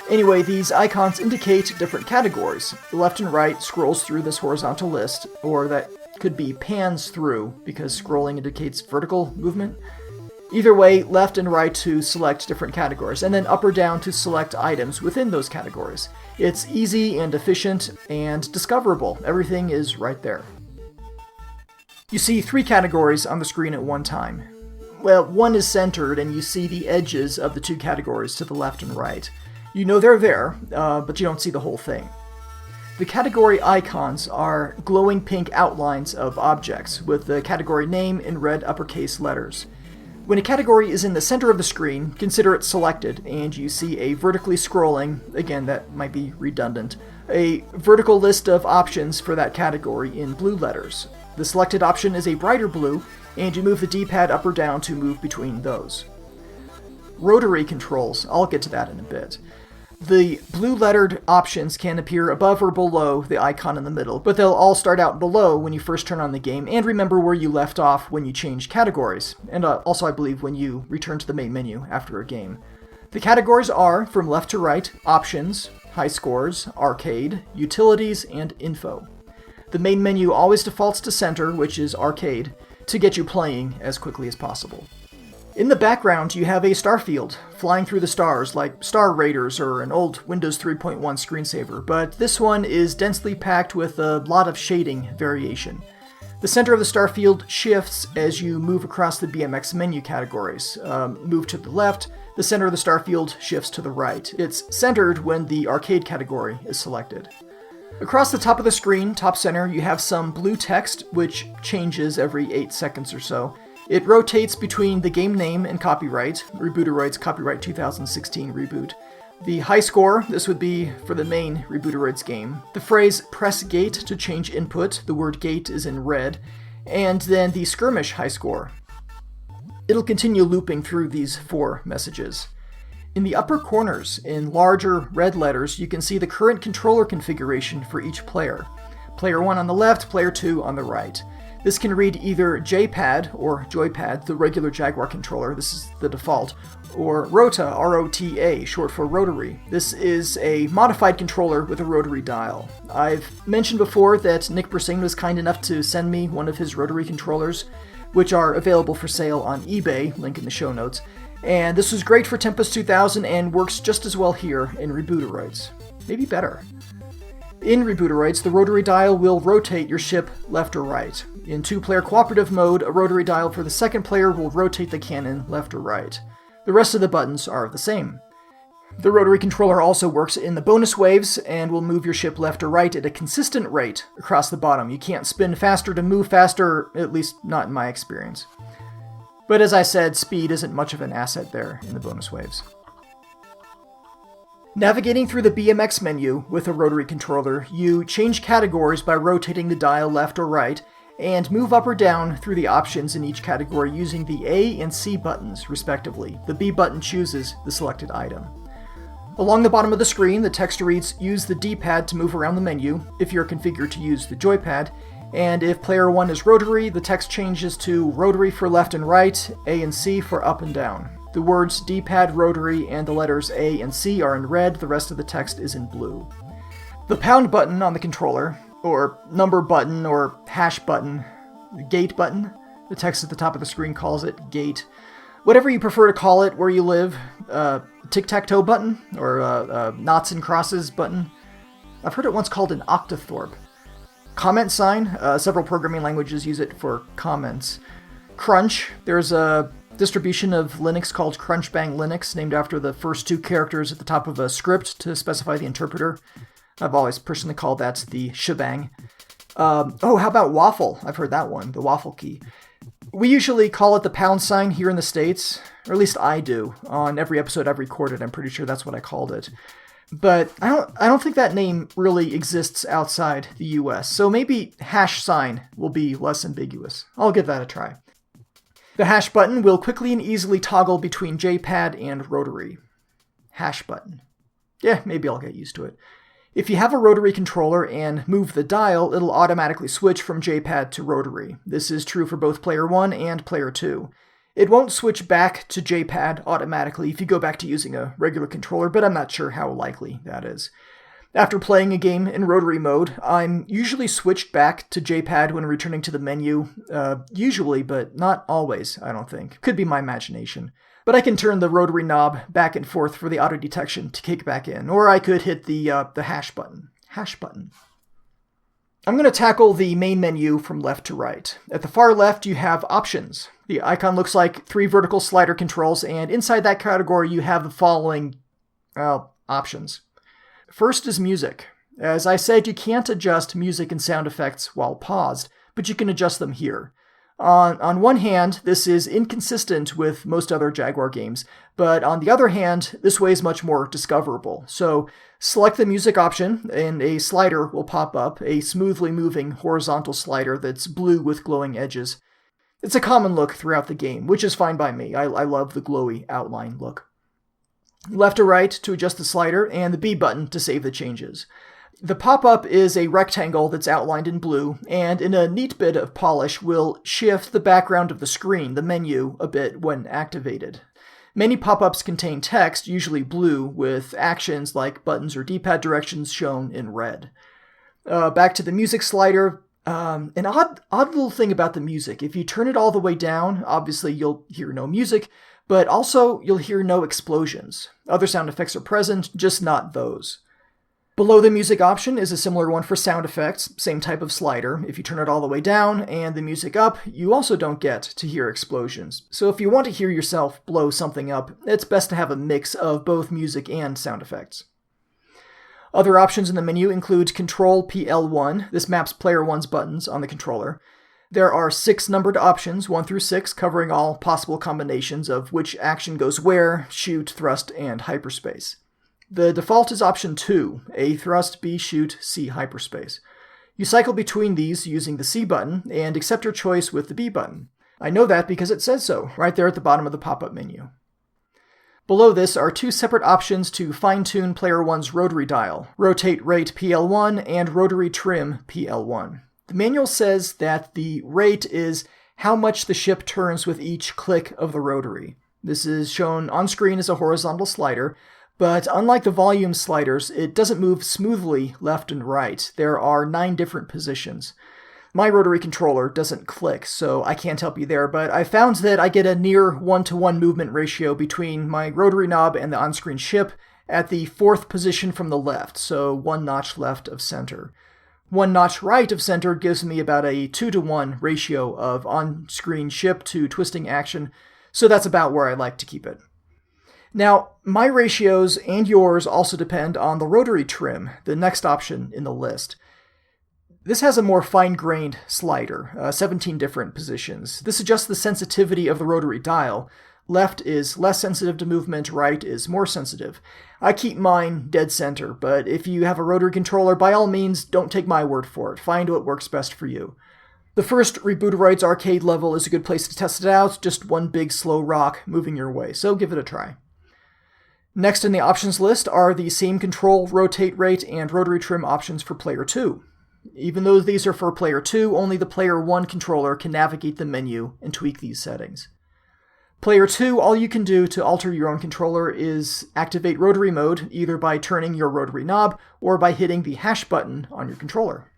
Anyway, these icons indicate different categories. Left and right scrolls through this horizontal list, or that could be pans through, because scrolling indicates vertical movement. Either way, left and right to select different categories, and then up or down to select items within those categories. It's easy and efficient and discoverable. Everything is right there. You see 3 categories on the screen at one time. Well, one is centered, and you see the edges of the 2 categories to the left and right. You know they're there, but you don't see the whole thing. The category icons are glowing pink outlines of objects, with the category name in red uppercase letters. When a category is in the center of the screen, consider it selected, and you see a vertically scrolling, again that might be redundant, a vertical list of options for that category in blue letters. The selected option is a brighter blue, and you move the D-pad up or down to move between those. Rotary controls, I'll get to that in a bit. The blue-lettered options can appear above or below the icon in the middle, but they'll all start out below when you first turn on the game, and remember where you left off when you change categories, and also I believe when you return to the main menu after a game. The categories are, from left to right, Options, High Scores, Arcade, Utilities, and Info. The main menu always defaults to Center, which is Arcade, to get you playing as quickly as possible. In the background, you have a starfield, flying through the stars like Star Raiders or an old Windows 3.1 screensaver, but this one is densely packed with a lot of shading variation. The center of the starfield shifts as you move across the BMX menu categories. Move to the left, the center of the starfield shifts to the right. It's centered when the arcade category is selected. Across the top of the screen, top center, you have some blue text, which changes every 8 seconds or so. It rotates between the game name and copyright, Rebooteroids copyright 2016 Reboot. The high score, this would be for the main Rebooteroids game. The phrase press gate to change input, the word gate is in red, and then the skirmish high score. It'll continue looping through these 4 messages. In the upper corners, in larger red letters, you can see the current controller configuration for each player. Player 1 on the left, player 2 on the right. This can read either J-Pad, or Joypad, the regular Jaguar controller, this is the default, or Rota, R-O-T-A, short for rotary. This is a modified controller with a rotary dial. I've mentioned before that Nick Persing was kind enough to send me one of his rotary controllers, which are available for sale on eBay, link in the show notes. And this was great for Tempest 2000 and works just as well here in Rebooteroids. Maybe better. In Rebooteroids, the rotary dial will rotate your ship left or right. In 2-player cooperative mode, a rotary dial for the second player will rotate the cannon left or right. The rest of the buttons are the same. The rotary controller also works in the bonus waves and will move your ship left or right at a consistent rate across the bottom. You can't spin faster to move faster, at least not in my experience. But as I said, speed isn't much of an asset there in the bonus waves. Navigating through the BMX menu with a rotary controller, you change categories by rotating the dial left or right, and move up or down through the options in each category using the A and C buttons, respectively. The B button chooses the selected item. Along the bottom of the screen, the text reads, "Use the D-pad to move around the menu," if you're configured to use the joypad, and if player 1 is rotary, the text changes to rotary for left and right, A and C for up and down. The words D-pad, rotary, and the letters A and C are in red, the rest of the text is in blue. The pound button on the controller, or number button, or hash button, gate button, the text at the top of the screen calls it gate. Whatever you prefer to call it where you live, tic-tac-toe button, or knots and crosses button. I've heard it once called an octothorpe. Comment sign, several programming languages use it for comments. Crunch, there's a distribution of Linux called Crunchbang Linux, named after the first 2 characters at the top of a script to specify the interpreter. I've always personally called that the shebang. How about waffle? I've heard that one, the waffle key. We usually call it the pound sign here in the States, or at least I do. On every episode I've recorded, I'm pretty sure that's what I called it. But I don't think that name really exists outside the US, so maybe hash sign will be less ambiguous. I'll give that a try. The hash button will quickly and easily toggle between J-pad and rotary. Hash button. Yeah, maybe I'll get used to it. If you have a rotary controller and move the dial, it'll automatically switch from J-pad to rotary. This is true for both player 1 and player 2. It won't switch back to J-pad automatically if you go back to using a regular controller, but I'm not sure how likely that is. After playing a game in rotary mode, I'm usually switched back to J-pad when returning to the menu. Usually, but not always, I don't think. Could be my imagination. But I can turn the rotary knob back and forth for the auto detection to kick back in, or I could hit the hash button. Hash button. I'm going to tackle the main menu from left to right. At the far left, you have options. The icon looks like 3 vertical slider controls, and inside that category, you have the following, options. First is music. As I said, you can't adjust music and sound effects while paused, but you can adjust them here. On one hand, this is inconsistent with most other Jaguar games, but on the other hand, this way is much more discoverable. So select the music option, and a slider will pop up, a smoothly moving horizontal slider that's blue with glowing edges. It's a common look throughout the game, which is fine by me. I love the glowy outline look. left or right to adjust the slider, and the B button to save the changes. The pop-up is a rectangle that's outlined in blue, and in a neat bit of polish will shift the background of the screen, the menu, a bit when activated. Many pop-ups contain text, usually blue, with actions like buttons or D-pad directions shown in red. Back to the music slider. An odd little thing about the music. If you turn it all the way down, obviously you'll hear no music, but also you'll hear no explosions. Other sound effects are present, just not those. Below the music option is a similar one for sound effects, same type of slider. If you turn it all the way down and the music up, you also don't get to hear explosions. So if you want to hear yourself blow something up, it's best to have a mix of both music and sound effects. Other options in the menu include Control PL1. This maps Player 1's buttons on the controller. There are 6 numbered options, 1 through 6, covering all possible combinations of which action goes where, shoot, thrust, and hyperspace. The default is option 2, A thrust, B shoot, C hyperspace. You cycle between these using the C button, and accept your choice with the B button. I know that because it says so, right there at the bottom of the pop-up menu. Below this are 2 separate options to fine-tune Player 1's rotary dial, Rotate Rate PL1 and Rotary Trim PL1. The manual says that the rate is how much the ship turns with each click of the rotary. This is shown on screen as a horizontal slider, but unlike the volume sliders, it doesn't move smoothly left and right. There are 9 different positions. My rotary controller doesn't click, so I can't help you there, but I found that I get a near 1-to-1 movement ratio between my rotary knob and the on-screen ship at the 4th position from the left, so 1 notch left of center. 1 notch right of center gives me about a 2-to-1 ratio of on-screen ship to twisting action, so that's about where I like to keep it. Now, my ratios and yours also depend on the rotary trim, the next option in the list. This has a more fine-grained slider, 17 different positions. This adjusts the sensitivity of the rotary dial. Left is less sensitive to movement, right is more sensitive. I keep mine dead center, but if you have a rotary controller, by all means, don't take my word for it. Find what works best for you. The first Rebooteroids arcade level is a good place to test it out, just one big slow rock moving your way, so give it a try. Next in the options list are the same control, rotate rate, and rotary trim options for Player 2. Even though these are for Player 2, only the Player 1 controller can navigate the menu and tweak these settings. Player 2, all you can do to alter your own controller is activate rotary mode, either by turning your rotary knob or by hitting the hash button on your controller.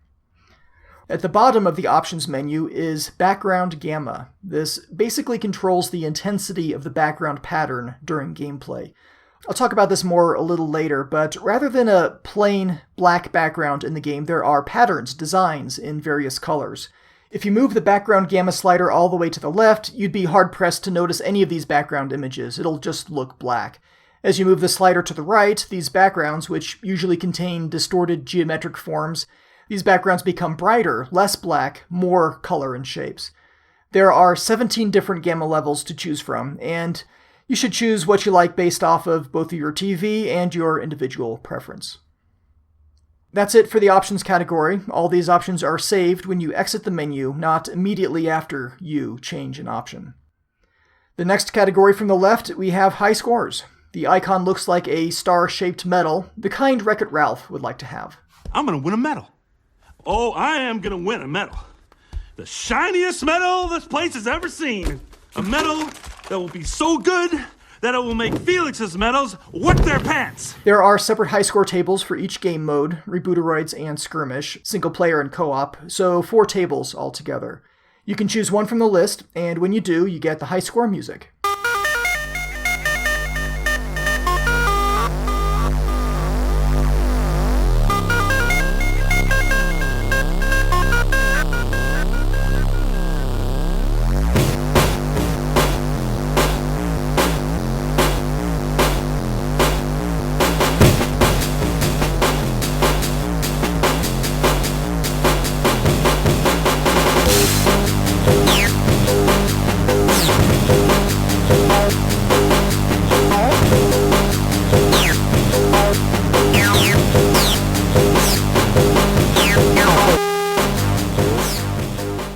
At the bottom of the options menu is background gamma. This basically controls the intensity of the background pattern during gameplay. I'll talk about this more a little later, but rather than a plain black background in the game, there are patterns, designs in various colors. If you move the background gamma slider all the way to the left, you'd be hard-pressed to notice any of these background images. It'll just look black. As you move the slider to the right, these backgrounds, which usually contain distorted geometric forms, these backgrounds become brighter, less black, more color and shapes. There are 17 different gamma levels to choose from, and you should choose what you like based off of both your TV and your individual preference. That's it for the options category. All these options are saved when you exit the menu, not immediately after you change an option. The next category from the left, we have high scores. The icon looks like a star-shaped medal, the kind Wreck-It Ralph would like to have. I'm gonna win a medal. Oh, I am gonna win a medal. The shiniest medal this place has ever seen. A medal that will be so good that it will make Felix's medals wet their pants. There are separate high score tables for each game mode, Rebooteroids and Skirmish, single player and co-op, so 4 tables altogether. You can choose one from the list, and when you do, you get the high score music.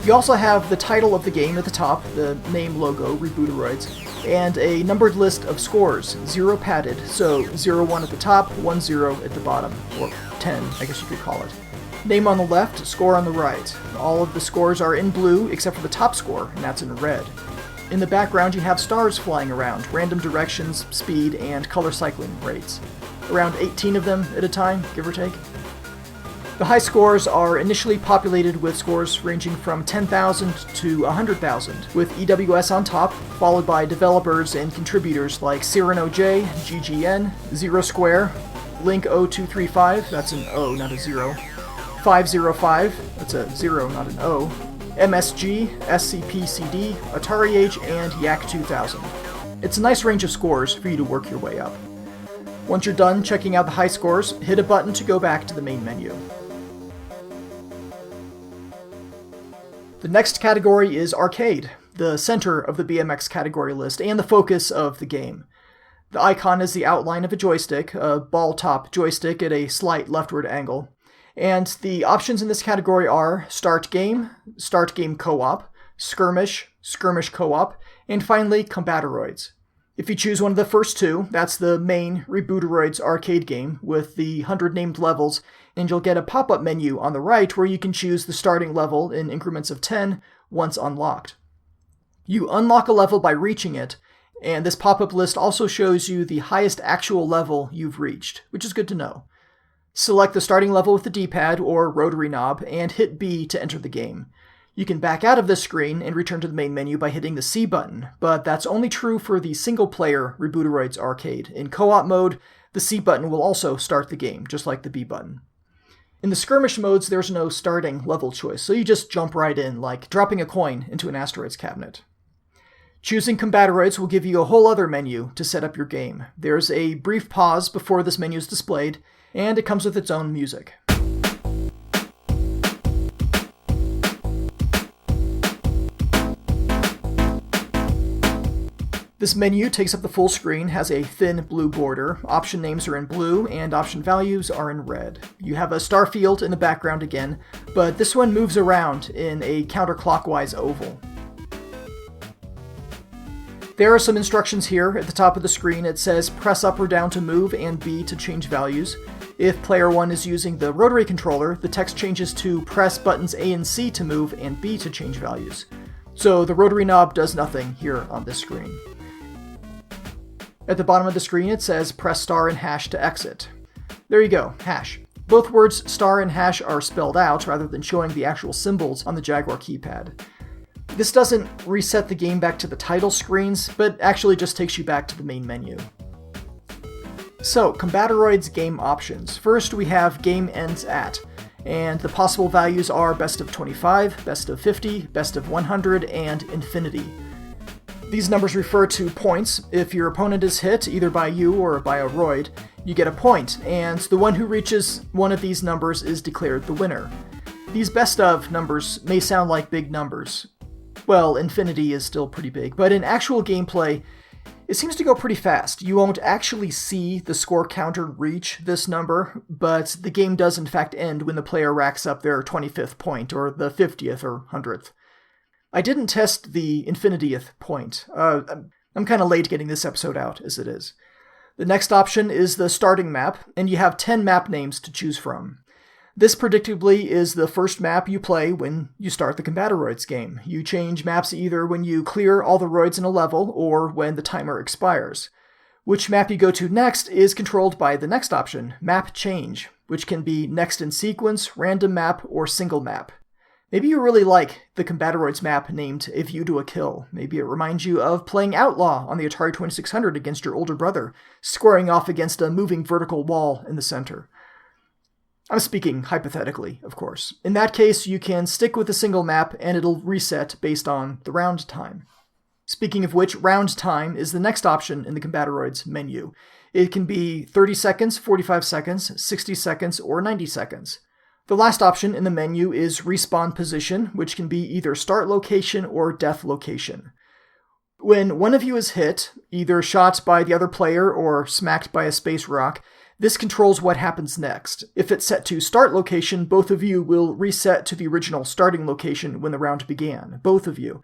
You also have the title of the game at the top, the name logo, Rebooteroids. and a numbered list of scores, 0 padded, so 0-1 at the top, 1-0 at the bottom, or 10, I guess you could call it. Name on the left, score on the right. All of the scores are in blue except for the top score, and that's in red. In the background you have stars flying around, random directions, speed, and color cycling rates. Around 18 of them at a time, give or take. The high scores are initially populated with scores ranging from 10,000 to 100,000, with EWS on top, followed by developers and contributors like Cyrano J, GGN, Zero Square, Link0235, that's an O, not a 0, 505, that's a 0, not an O, MSG, SCP-CD, AtariAge, and Yak2000. It's a nice range of scores for you to work your way up. Once you're done checking out the high scores, hit a button to go back to the main menu. The next category is Arcade, the center of the BMX category list and the focus of the game. The icon is the outline of a joystick, a ball-top joystick at a slight leftward angle. And the options in this category are Start Game Co-op, Skirmish, Skirmish Co-op, and finally Combateroids. If you choose one of the first two, that's the main Rebooteroids arcade game with the 100 named levels, and you'll get a pop-up menu on the right where you can choose the starting level in increments of 10 once unlocked. You unlock a level by reaching it, and this pop-up list also shows you the highest actual level you've reached, which is good to know. Select the starting level with the D-pad or rotary knob and hit B to enter the game. You can back out of this screen and return to the main menu by hitting the C button, but that's only true for the single-player Rebooteroids arcade. In co-op mode, the C button will also start the game, just like the B button. In the skirmish modes, there's no starting level choice, so you just jump right in, like dropping a coin into an asteroids cabinet. Choosing Combateroids will give you a whole other menu to set up your game. There's a brief pause before this menu is displayed, and it comes with its own music. This menu takes up the full screen, has a thin blue border, option names are in blue, and option values are in red. You have a star field in the background again, but this one moves around in a counterclockwise oval. There are some instructions here at the top of the screen. It says press up or down to move and B to change values. If player 1 is using the rotary controller, the text changes to press buttons A and C to move and B to change values. So the rotary knob does nothing here on this screen. At the bottom of the screen it says press star and hash to exit. There you go, hash. Both words star and hash are spelled out rather than showing the actual symbols on the Jaguar keypad. This doesn't reset the game back to the title screens, but actually just takes you back to the main menu. So, Combateroids game options. First we have game ends at, and the possible values are best of 25, best of 50, best of 100, and infinity. These numbers refer to points. If your opponent is hit, either by you or by a roid, you get a point, and the one who reaches one of these numbers is declared the winner. These best of numbers may sound like big numbers. Well, infinity is still pretty big, but in actual gameplay, it seems to go pretty fast. You won't actually see the score counter reach this number, but the game does in fact end when the player racks up their 25th point, or the 50th or 100th. I didn't test the infinitieth point. I'm kind of late getting this episode out as it is. The next option is the starting map, and you have 10 map names to choose from. This predictably is the first map you play when you start the Combateroids game. You change maps either when you clear all the roids in a level or when the timer expires. Which map you go to next is controlled by the next option, Map Change, which can be next in sequence, random map, or single map. Maybe you really like the Combateroids map named A View to a Kill. Maybe it reminds you of playing Outlaw on the Atari 2600 against your older brother, squaring off against a moving vertical wall in the center. I'm speaking hypothetically, of course. In that case, you can stick with a single map and it'll reset based on the round time. Speaking of which, round time is the next option in the Combateroids menu. It can be 30 seconds, 45 seconds, 60 seconds, or 90 seconds. The last option in the menu is respawn position, which can be either start location or death location. When one of you is hit, either shot by the other player or smacked by a space rock, this controls what happens next. If it's set to start location, both of you will reset to the original starting location when the round began. Both of you.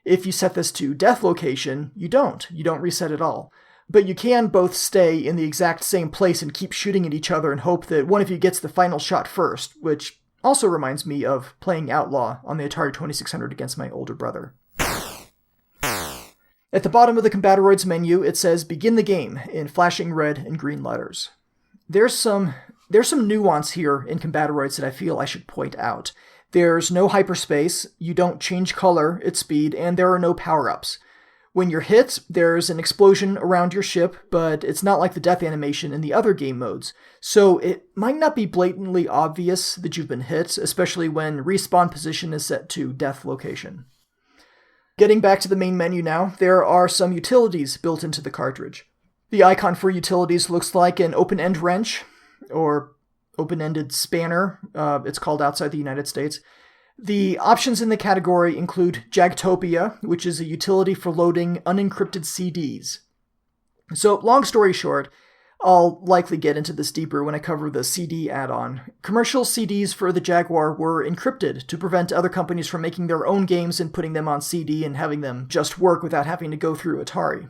If you set this to death location, you don't reset at all. But you can both stay in the exact same place and keep shooting at each other and hope that one of you gets the final shot first, which also reminds me of playing Outlaw on the Atari 2600 against my older brother. At the bottom of the Rebooteroids menu, it says Begin the Game in flashing red and green letters. There's some nuance here in Rebooteroids that I feel I should point out. There's no hyperspace, you don't change color at speed, and there are no power-ups. When you're hit, there's an explosion around your ship, but it's not like the death animation in the other game modes, so it might not be blatantly obvious that you've been hit, especially when respawn position is set to death location. Getting back to the main menu now, there are some utilities built into the cartridge. The icon for utilities looks like an open-end wrench, or open-ended spanner, it's called outside the United States. The options in the category include Jagtopia, which is a utility for loading unencrypted CDs. So, long story short, I'll likely get into this deeper when I cover the CD add-on. Commercial CDs for the Jaguar were encrypted to prevent other companies from making their own games and putting them on CD and having them just work without having to go through Atari.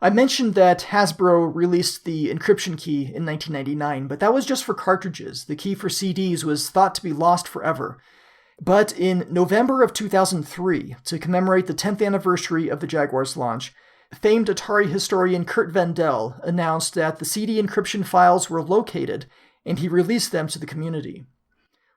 I mentioned that Hasbro released the encryption key in 1999, but that was just for cartridges. The key for CDs was thought to be lost forever. But in November of 2003, to commemorate the 10th anniversary of the Jaguar's launch, famed Atari historian Kurt Vendel announced that the CD encryption files were located, and he released them to the community.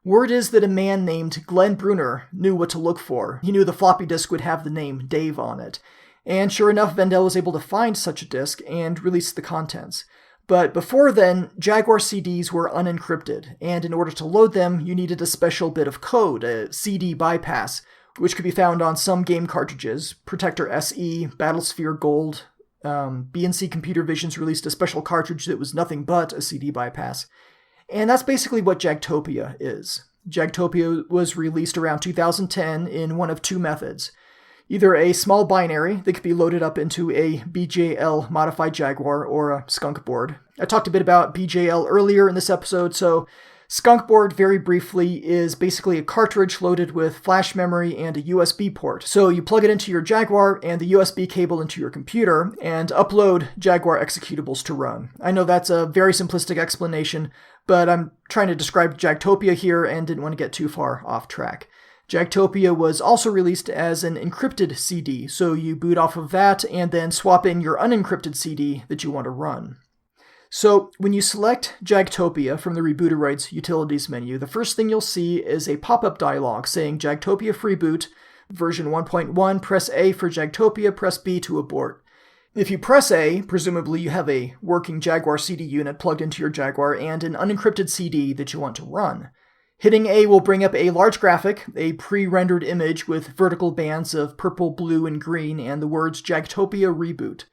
Word is that a man named Glenn Bruner knew what to look for. He knew the floppy disk would have the name Dave on it. And sure enough, Vendel was able to find such a disk and release the contents. But before then, Jaguar CDs were unencrypted, and in order to load them, you needed a special bit of code, a CD bypass, which could be found on some game cartridges. Protector SE, Battlesphere Gold, B&C Computer Visions released a special cartridge that was nothing but a CD bypass. And that's basically what Jagtopia is. Jagtopia was released around 2010 in one of two methods. Either a small binary that could be loaded up into a BJL modified Jaguar or a skunk board. I talked a bit about BJL earlier in this episode, so skunk board, very briefly, is basically a cartridge loaded with flash memory and a USB port. So you plug it into your Jaguar and the USB cable into your computer and upload Jaguar executables to run. I know that's a very simplistic explanation, but I'm trying to describe Jagtopia here and didn't want to get too far off track. Jagtopia was also released as an encrypted CD, so you boot off of that and then swap in your unencrypted CD that you want to run. So when you select Jagtopia from the Rebooteroids Utilities menu, the first thing you'll see is a pop-up dialog saying Jagtopia Free Boot, version 1.1, press A for Jagtopia, press B to abort. If you press A, presumably you have a working Jaguar CD unit plugged into your Jaguar and an unencrypted CD that you want to run. Hitting A will bring up a large graphic, a pre-rendered image with vertical bands of purple, blue, and green, and the words Jagtopia Reboot.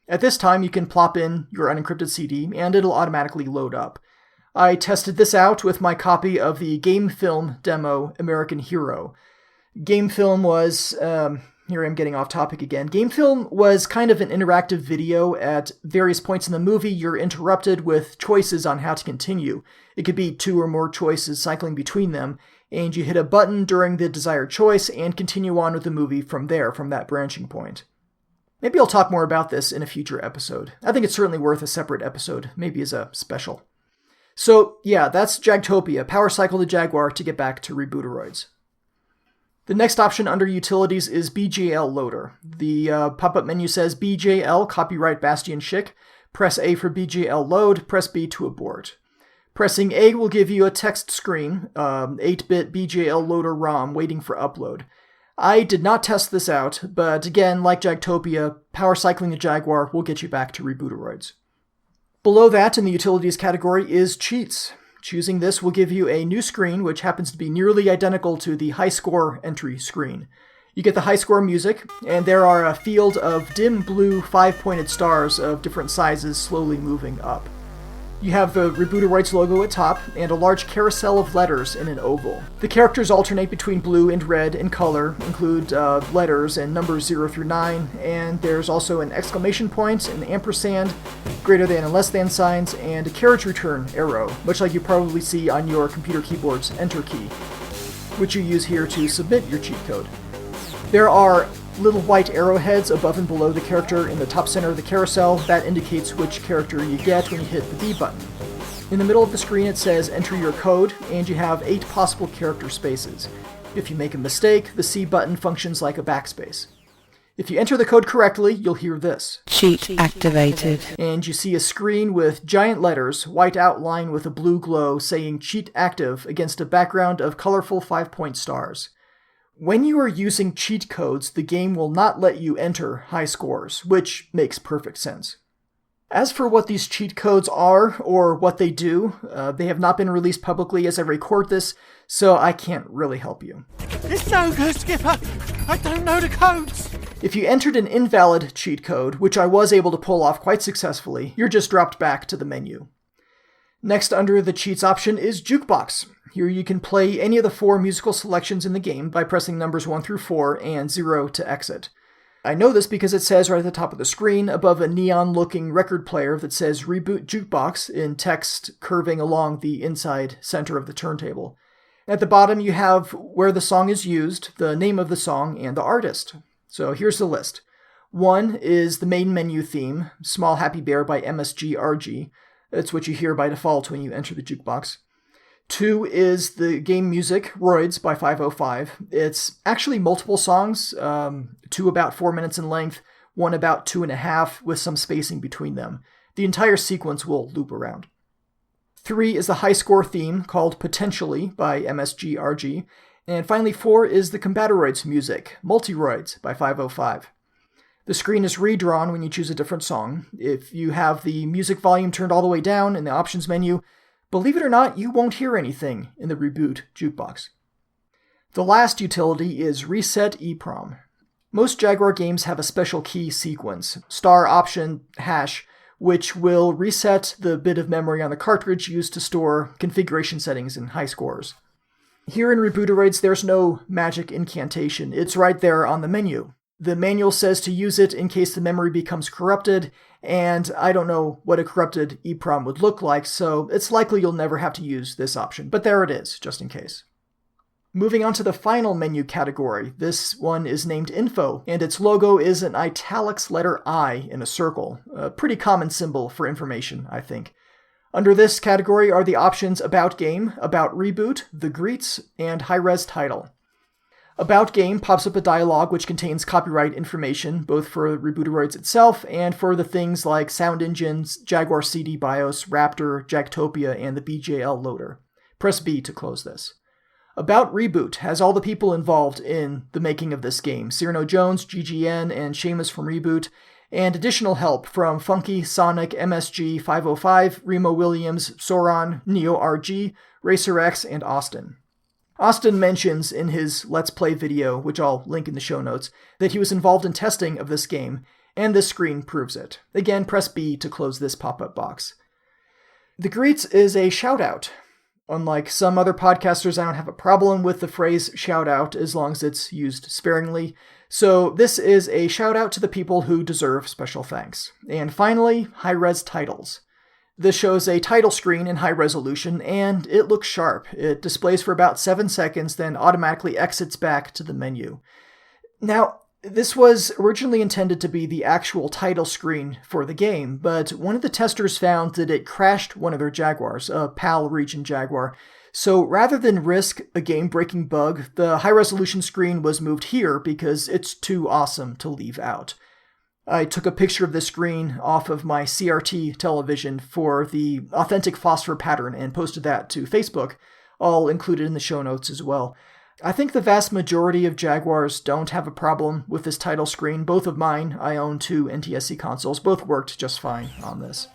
At this time, you can plop in your unencrypted CD, and it'll automatically load up. I tested this out with my copy of the Game Film demo, American Hero. Game Film was... Here I'm getting off topic again. Game Film was kind of an interactive video. At various points in the movie, you're interrupted with choices on how to continue. It could be 2 or more choices cycling between them, and you hit a button during the desired choice and continue on with the movie from there, from that branching point. Maybe I'll talk more about this in a future episode. I think it's certainly worth a separate episode, maybe as a special. So, yeah, that's Jagtopia. Power cycle the Jaguar to get back to Rebooteroids. The next option under Utilities is BJL Loader. The pop-up menu says BJL, copyright Bastian Schick. Press A for BJL Load, press B to abort. Pressing A will give you a text screen, 8-bit BJL Loader ROM waiting for upload. I did not test this out, but again, like Jagtopia, power cycling the Jaguar will get you back to Rebooteroids. Below that in the Utilities category is Cheats. Choosing this will give you a new screen, which happens to be nearly identical to the high score entry screen. You get the high score music, and there are a field of dim blue 5-pointed stars of different sizes slowly moving up. You have the Rebooteroids logo at top, and a large carousel of letters in an oval. The characters alternate between blue and red in color, include letters and numbers 0 through 9, and there's also an exclamation point, an ampersand, greater than and less than signs, and a carriage return arrow, much like you probably see on your computer keyboard's Enter key, which you use here to submit your cheat code. There are little white arrowheads above and below the character in the top center of the carousel. That indicates which character you get when you hit the B button. In the middle of the screen it says enter your code, and you have 8 possible character spaces. If you make a mistake, the C button functions like a backspace. If you enter the code correctly, you'll hear this. Cheat activated. And you see a screen with giant letters, white outline with a blue glow, saying cheat active against a background of colorful 5-point stars. When you are using cheat codes, the game will not let you enter high scores, which makes perfect sense. As for what these cheat codes are, or what they do, they have not been released publicly as I record this, so I can't really help you. It's no good, Skipper. I don't know the codes. If you entered an invalid cheat code, which I was able to pull off quite successfully, you're just dropped back to the menu. Next under the cheats option is Jukebox. Here you can play any of the 4 musical selections in the game by pressing numbers 1 through 4 and 0 to exit. I know this because it says right at the top of the screen, above a neon-looking record player that says Reboot Jukebox in text curving along the inside center of the turntable. At the bottom you have where the song is used, the name of the song, and the artist. So here's the list. 1 is the main menu theme, Small Happy Bear by MSG-RG. That's what you hear by default when you enter the jukebox. 2 is the game music, Roids by 505. It's actually multiple songs, 2 about 4 minutes in length, 1 about 2.5 with some spacing between them. The entire sequence will loop around. 3 is the high score theme called Potentially by MSG-RG. And finally 4 is the Rebooteroids music, Multiroids by 505. The screen is redrawn when you choose a different song. If you have the music volume turned all the way down in the options menu, believe it or not, you won't hear anything in the Reboot jukebox. The last utility is Reset EEPROM. Most Jaguar games have a special key sequence, star option hash, which will reset the bit of memory on the cartridge used to store configuration settings and high scores. Here in Rebooteroids, there's no magic incantation. It's right there on the menu. The manual says to use it in case the memory becomes corrupted, and I don't know what a corrupted EEPROM would look like, so it's likely you'll never have to use this option, but there it is, just in case. Moving on to the final menu category, this one is named Info, and its logo is an italics letter I in a circle, a pretty common symbol for information, I think. Under this category are the options About Game, About Reboot, The Greets, and High-Res Title. About Game pops up a dialog which contains copyright information, both for Rebooteroids itself and for the things like Sound Engines, Jaguar CD BIOS, Raptor, Jagtopia, and the BJL loader. Press B to close this. About Reboot has all the people involved in the making of this game, Cyrano Jones, GGN, and Seamus from Reboot, and additional help from Funky, Sonic, MSG, 505, Remo Williams, Sauron, Neo RG, Racer X, and Austin. Austin mentions in his Let's Play video, which I'll link in the show notes, that he was involved in testing of this game, and this screen proves it. Again, press B to close this pop-up box. The Greets is a shout-out. Unlike some other podcasters, I don't have a problem with the phrase shout-out as long as it's used sparingly. So this is a shout-out to the people who deserve special thanks. And finally, high-res titles. This shows a title screen in high resolution, and it looks sharp. It displays for about 7 seconds, then automatically exits back to the menu. Now, this was originally intended to be the actual title screen for the game, but one of the testers found that it crashed one of their Jaguars, a PAL region Jaguar. So rather than risk a game-breaking bug, the high-resolution screen was moved here because it's too awesome to leave out. I took a picture of this screen off of my CRT television for the authentic phosphor pattern and posted that to Facebook, all included in the show notes as well. I think the vast majority of Jaguars don't have a problem with this title screen. Both of mine, I own 2 NTSC consoles, both worked just fine on this.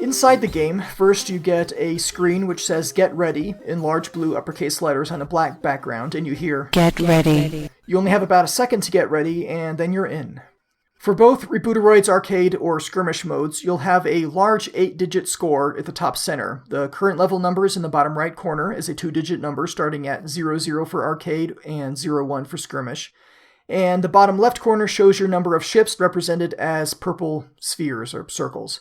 Inside the game, first you get a screen which says Get Ready in large blue uppercase letters on a black background, and you hear Get ready. You only have about a second to get ready, and then you're in. For both Rebooteroids Arcade or Skirmish modes, you'll have a large 8-digit score at the top center. The current level numbers in the bottom right corner is a 2-digit number starting at 00 for Arcade and 01 for Skirmish. And the bottom left corner shows your number of ships represented as purple spheres or circles.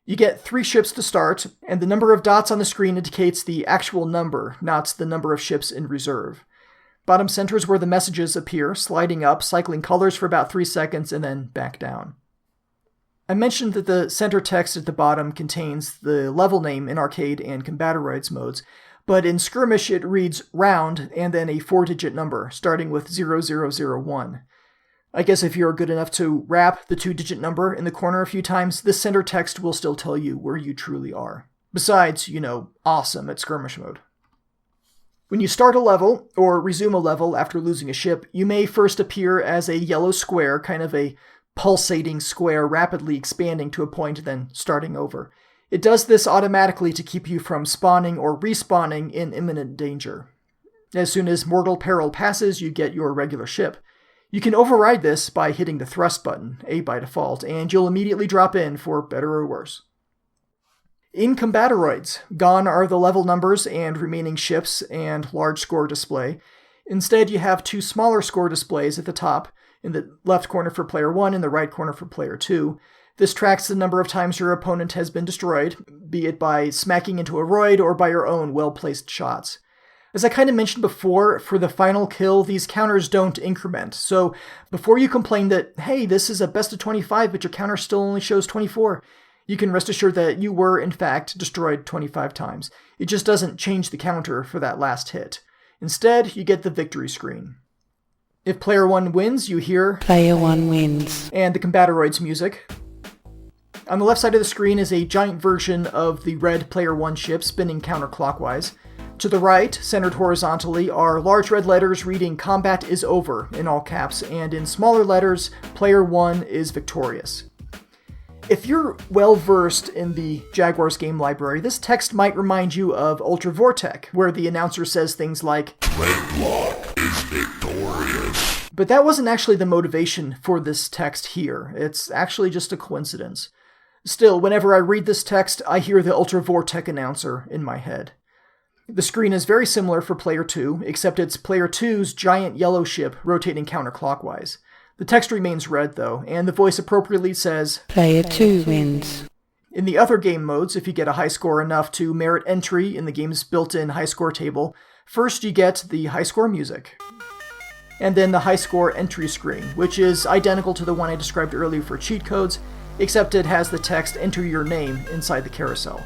You get 3 ships to start, and the number of dots on the screen indicates the actual number, not the number of ships in reserve. Bottom center is where the messages appear, sliding up, cycling colors for about 3 seconds, and then back down. I mentioned that the center text at the bottom contains the level name in Arcade and Rebooteroids modes, but in Skirmish it reads round and then a 4-digit number, starting with 0001. I guess if you're good enough to wrap the 2-digit number in the corner a few times, the center text will still tell you where you truly are. Besides, awesome at Skirmish mode. When you start a level, or resume a level after losing a ship, you may first appear as a yellow square, kind of a pulsating square rapidly expanding to a point, then starting over. It does this automatically to keep you from spawning or respawning in imminent danger. As soon as mortal peril passes, you get your regular ship. You can override this by hitting the thrust button, A by default, and you'll immediately drop in for better or worse. In Rebooteroids, gone are the level numbers and remaining ships and large score display. Instead, you have 2 smaller score displays at the top, in the left corner for player 1 and the right corner for player 2. This tracks the number of times your opponent has been destroyed, be it by smacking into a roid or by your own well-placed shots. As I kind of mentioned before, for the final kill, these counters don't increment, so before you complain that, hey, this is a best of 25, but your counter still only shows 24, you can rest assured that you were, in fact, destroyed 25 times. It just doesn't change the counter for that last hit. Instead, you get the victory screen. If player 1 wins, you hear Player 1 wins. And the Rebooteroids music. On the left side of the screen is a giant version of the red player 1 ship spinning counterclockwise. To the right, centered horizontally, are large red letters reading Combat is over in all caps, and in smaller letters, Player 1 is victorious. If you're well-versed in the Jaguar's game library, this text might remind you of Ultra Vortek, where the announcer says things like, Red Block is victorious. But that wasn't actually the motivation for this text here. It's actually just a coincidence. Still, whenever I read this text, I hear the Ultra Vortek announcer in my head. The screen is very similar for Player 2, except it's Player 2's giant yellow ship rotating counterclockwise. The text remains red, though, and the voice appropriately says, Player 2 wins. In the other game modes, if you get a high score enough to merit entry in the game's built-in high score table, first you get the high score music, and then the high score entry screen, which is identical to the one I described earlier for cheat codes, except it has the text Enter Your Name inside the carousel.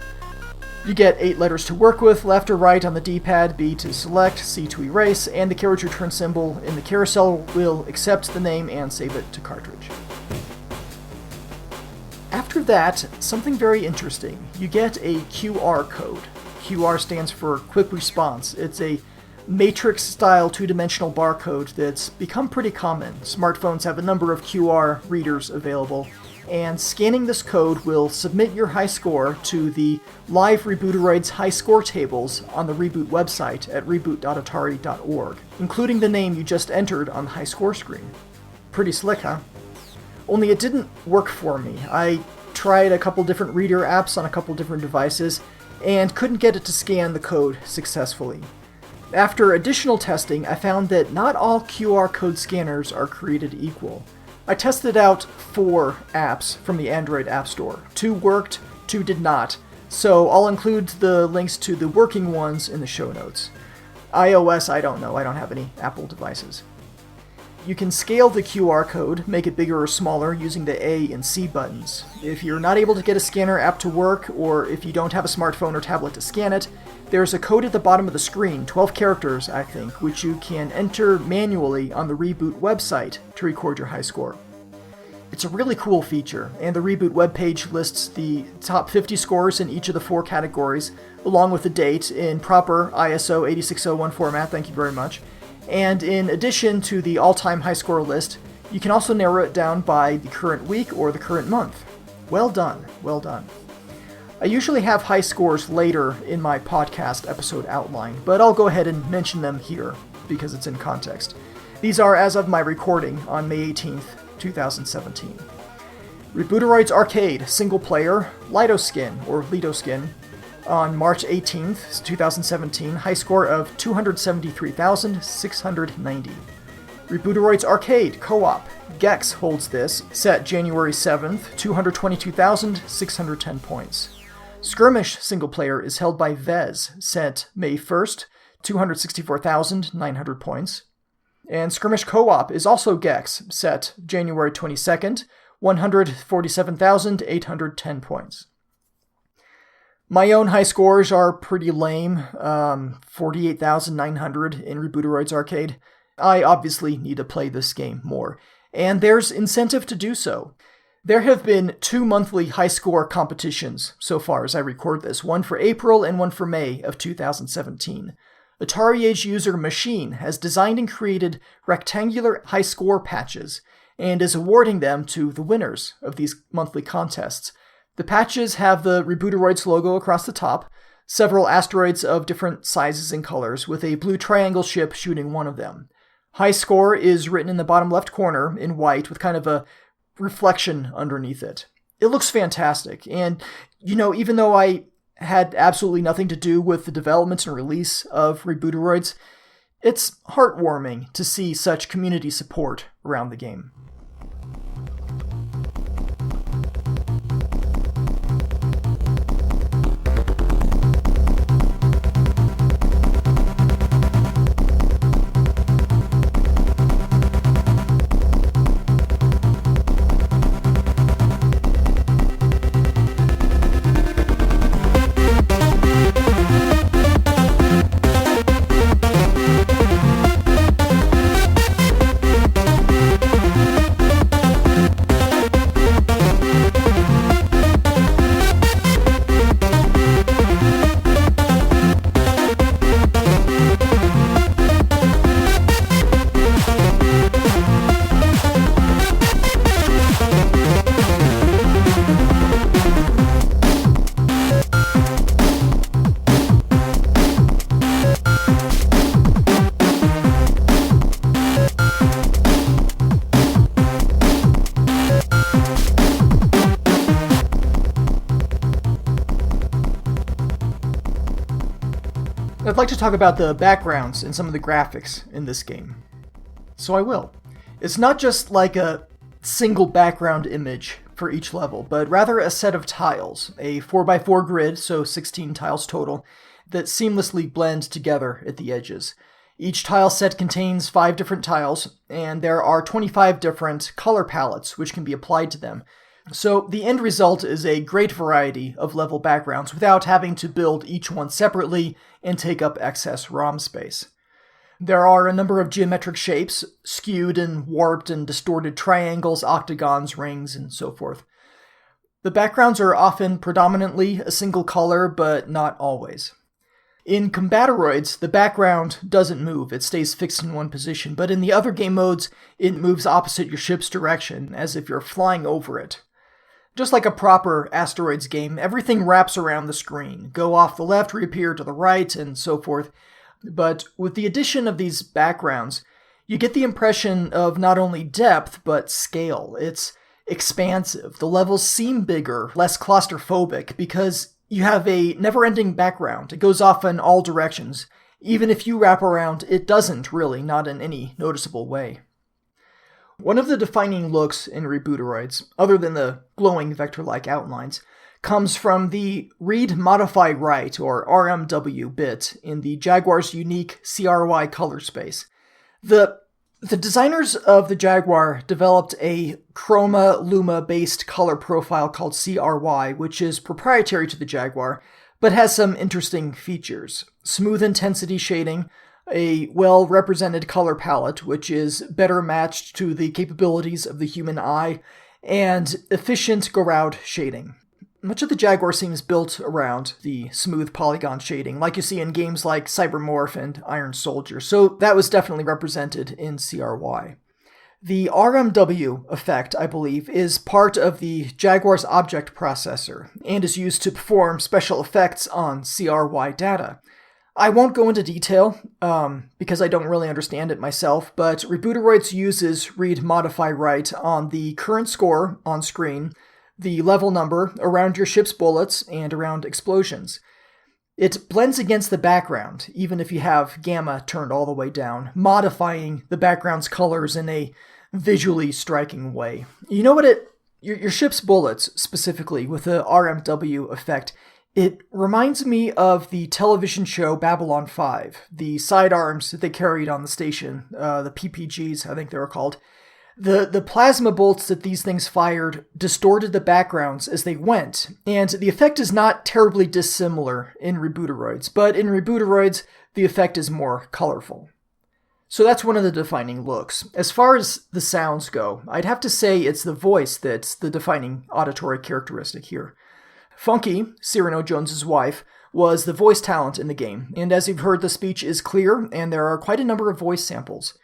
You get 8 letters to work with, left or right on the D-pad, B to select, C to erase, and the carriage return symbol in the carousel will accept the name and save it to cartridge. After that, something very interesting. You get a QR code. QR stands for Quick Response. It's a matrix-style 2-dimensional barcode that's become pretty common. Smartphones have a number of QR readers available, and scanning this code will submit your high score to the live Rebooteroids high score tables on the Reboot website at reboot.atari.org, including the name you just entered on the high score screen. Pretty slick, huh? Only it didn't work for me. I tried a couple different reader apps on a couple different devices, and couldn't get it to scan the code successfully. After additional testing, I found that not all QR code scanners are created equal. I tested out 4 apps from the Android App Store. 2 worked, 2 did not, so I'll include the links to the working ones in the show notes. iOS, I don't know, I don't have any Apple devices. You can scale the QR code, make it bigger or smaller using the A and C buttons. If you're not able to get a scanner app to work, or if you don't have a smartphone or tablet to scan it, there's a code at the bottom of the screen, 12 characters, I think, which you can enter manually on the Reboot website to record your high score. It's a really cool feature, and the Reboot webpage lists the top 50 scores in each of the 4 categories, along with the date in proper ISO 8601 format, thank you very much. And in addition to the all-time high score list, you can also narrow it down by the current week or the current month. Well done, well done. I usually have high scores later in my podcast episode outline, but I'll go ahead and mention them here because it's in context. These are as of my recording on May 18th, 2017. Rebooteroids Arcade Single Player Litoskin, or Litoskin, on March 18th, 2017, high score of 273,690. Rebooteroids Arcade Co-op Gex holds this, set January 7th, 222,610 points. Skirmish Single Player is held by Vez, set May 1st, 264,900 points. And Skirmish Co-op is also Gex, set January 22nd, 147,810 points. My own high scores are pretty lame, 48,900 in Rebooteroids Arcade. I obviously need to play this game more, and there's incentive to do so. There have been 2 monthly high score competitions so far as I record this, one for April and one for May of 2017. AtariAge user Machine has designed and created rectangular high score patches and is awarding them to the winners of these monthly contests. The patches have the Rebooteroids logo across the top, several asteroids of different sizes and colors, with a blue triangle ship shooting one of them. High score is written in the bottom left corner in white with kind of a reflection underneath it. It looks fantastic, and, even though I had absolutely nothing to do with the development and release of Rebooteroids, it's heartwarming to see such community support around the game. I'd like to talk about the backgrounds and some of the graphics in this game. So I will. It's not just like a single background image for each level, but rather a set of tiles, a 4x4 grid, so 16 tiles total, that seamlessly blend together at the edges. Each tile set contains 5 different tiles, and there are 25 different color palettes which can be applied to them. So the end result is a great variety of level backgrounds without having to build each one separately and take up excess ROM space. There are a number of geometric shapes, skewed and warped and distorted triangles, octagons, rings, and so forth. The backgrounds are often predominantly a single color, but not always. In Combateroids, the background doesn't move, it stays fixed in one position, but in the other game modes, it moves opposite your ship's direction, as if you're flying over it. Just like a proper Asteroids game, everything wraps around the screen, go off the left, reappear to the right, and so forth. But with the addition of these backgrounds, you get the impression of not only depth, but scale. It's expansive. The levels seem bigger, less claustrophobic, because you have a never-ending background. It goes off in all directions. Even if you wrap around, it doesn't really, not in any noticeable way. One of the defining looks in Rebooteroids, other than the glowing vector-like outlines, comes from the Read Modify Write, or RMW bit, in the Jaguar's unique CRY color space. The designers of the Jaguar developed a Chroma Luma-based color profile called CRY, which is proprietary to the Jaguar, but has some interesting features. Smooth intensity shading, a well-represented color palette, which is better matched to the capabilities of the human eye, and efficient Gouraud shading. Much of the Jaguar seems built around the smooth polygon shading, like you see in games like Cybermorph and Iron Soldier, so that was definitely represented in CRY. The RMW effect, I believe, is part of the Jaguar's object processor and is used to perform special effects on CRY data. I won't go into detail, because I don't really understand it myself, but Rebooteroids uses read modify write on the current score on screen, the level number, around your ship's bullets, and around explosions. It blends against the background, even if you have gamma turned all the way down, modifying the background's colors in a visually striking way. You know what your ship's bullets, specifically, with the RMW effect, it reminds me of the television show Babylon 5, the sidearms that they carried on the station, the PPGs, I think they were called. The plasma bolts that these things fired distorted the backgrounds as they went, and the effect is not terribly dissimilar in Rebooteroids, but in Rebooteroids, the effect is more colorful. So that's one of the defining looks. As far as the sounds go, I'd have to say it's the voice that's the defining auditory characteristic here. Funky, Cyrano Jones's wife, was the voice talent in the game, and as you've heard, the speech is clear, and there are quite a number of voice samples.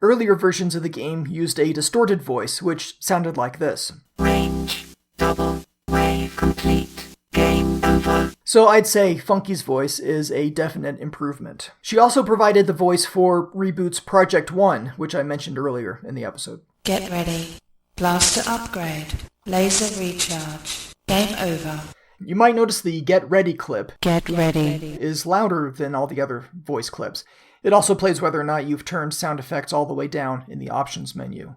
Earlier versions of the game used a distorted voice, which sounded like this. Range. Double. Wave complete. Game over. So I'd say Funky's voice is a definite improvement. She also provided the voice for Reboot's Project 1, which I mentioned earlier in the episode. Get ready. Blaster upgrade. Laser recharge. Game over. You might notice the Get Ready clip Get ready. is louder than all the other voice clips. It also plays whether or not you've turned sound effects all the way down in the options menu.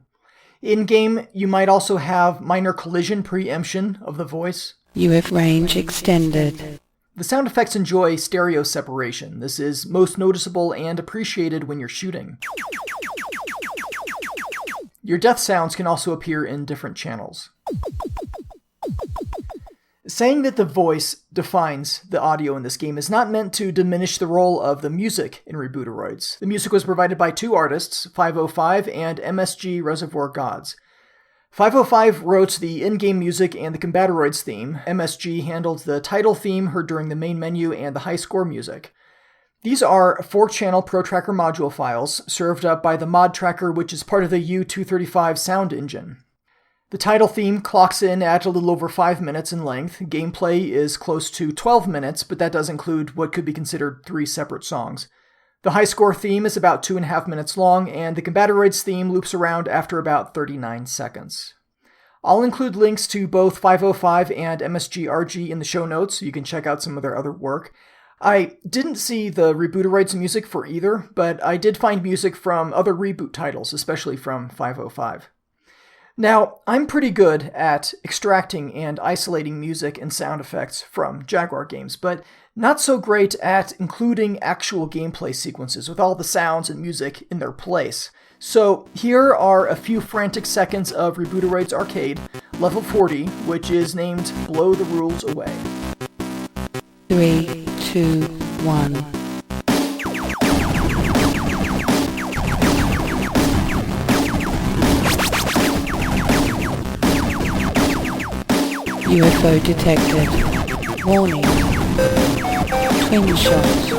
In-game, you might also have minor collision preemption of the voice. You have range extended. The sound effects enjoy stereo separation. This is most noticeable and appreciated when you're shooting. Your death sounds can also appear in different channels. Saying that the voice defines the audio in this game is not meant to diminish the role of the music in Rebooteroids. The music was provided by two artists, 505 and MSG Reservoir Gods. 505 wrote the in-game music and the Combatoroids theme. MSG handled the title theme heard during the main menu and the high score music. These are 4-channel ProTracker module files served up by the mod tracker, which is part of the U235 sound engine. The title theme clocks in at a little over 5 minutes in length. Gameplay is close to 12 minutes, but that does include what could be considered 3 separate songs. The high score theme is about 2.5 minutes long, and the Combatoroids theme loops around after about 39 seconds. I'll include links to both 505 and MSG-RG in the show notes, so you can check out some of their other work. I didn't see the Rebooteroids music for either, but I did find music from other Reboot titles, especially from 505. Now, I'm pretty good at extracting and isolating music and sound effects from Jaguar games, but not so great at including actual gameplay sequences with all the sounds and music in their place. So here are a few frantic seconds of Rebooteroids Arcade, level 40, which is named Blow the Rules Away. 3, 2, 1. UFO detected. Warning. Twin shots.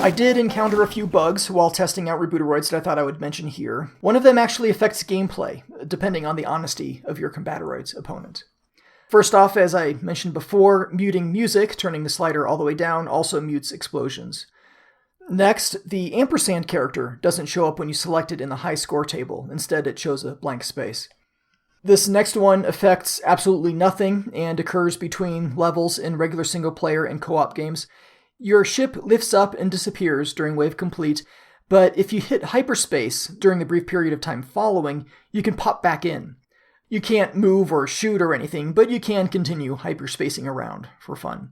I did encounter a few bugs while testing out Rebooteroids that I thought I would mention here. One of them actually affects gameplay, depending on the honesty of your Combatoroids opponent. First off, as I mentioned before, muting music, turning the slider all the way down, also mutes explosions. Next, the ampersand character doesn't show up when you select it in the high score table. Instead, it shows a blank space. This next one affects absolutely nothing and occurs between levels in regular single-player and co-op games. Your ship lifts up and disappears during wave complete, but if you hit hyperspace during the brief period of time following, you can pop back in. You can't move or shoot or anything, but you can continue hyperspacing around for fun.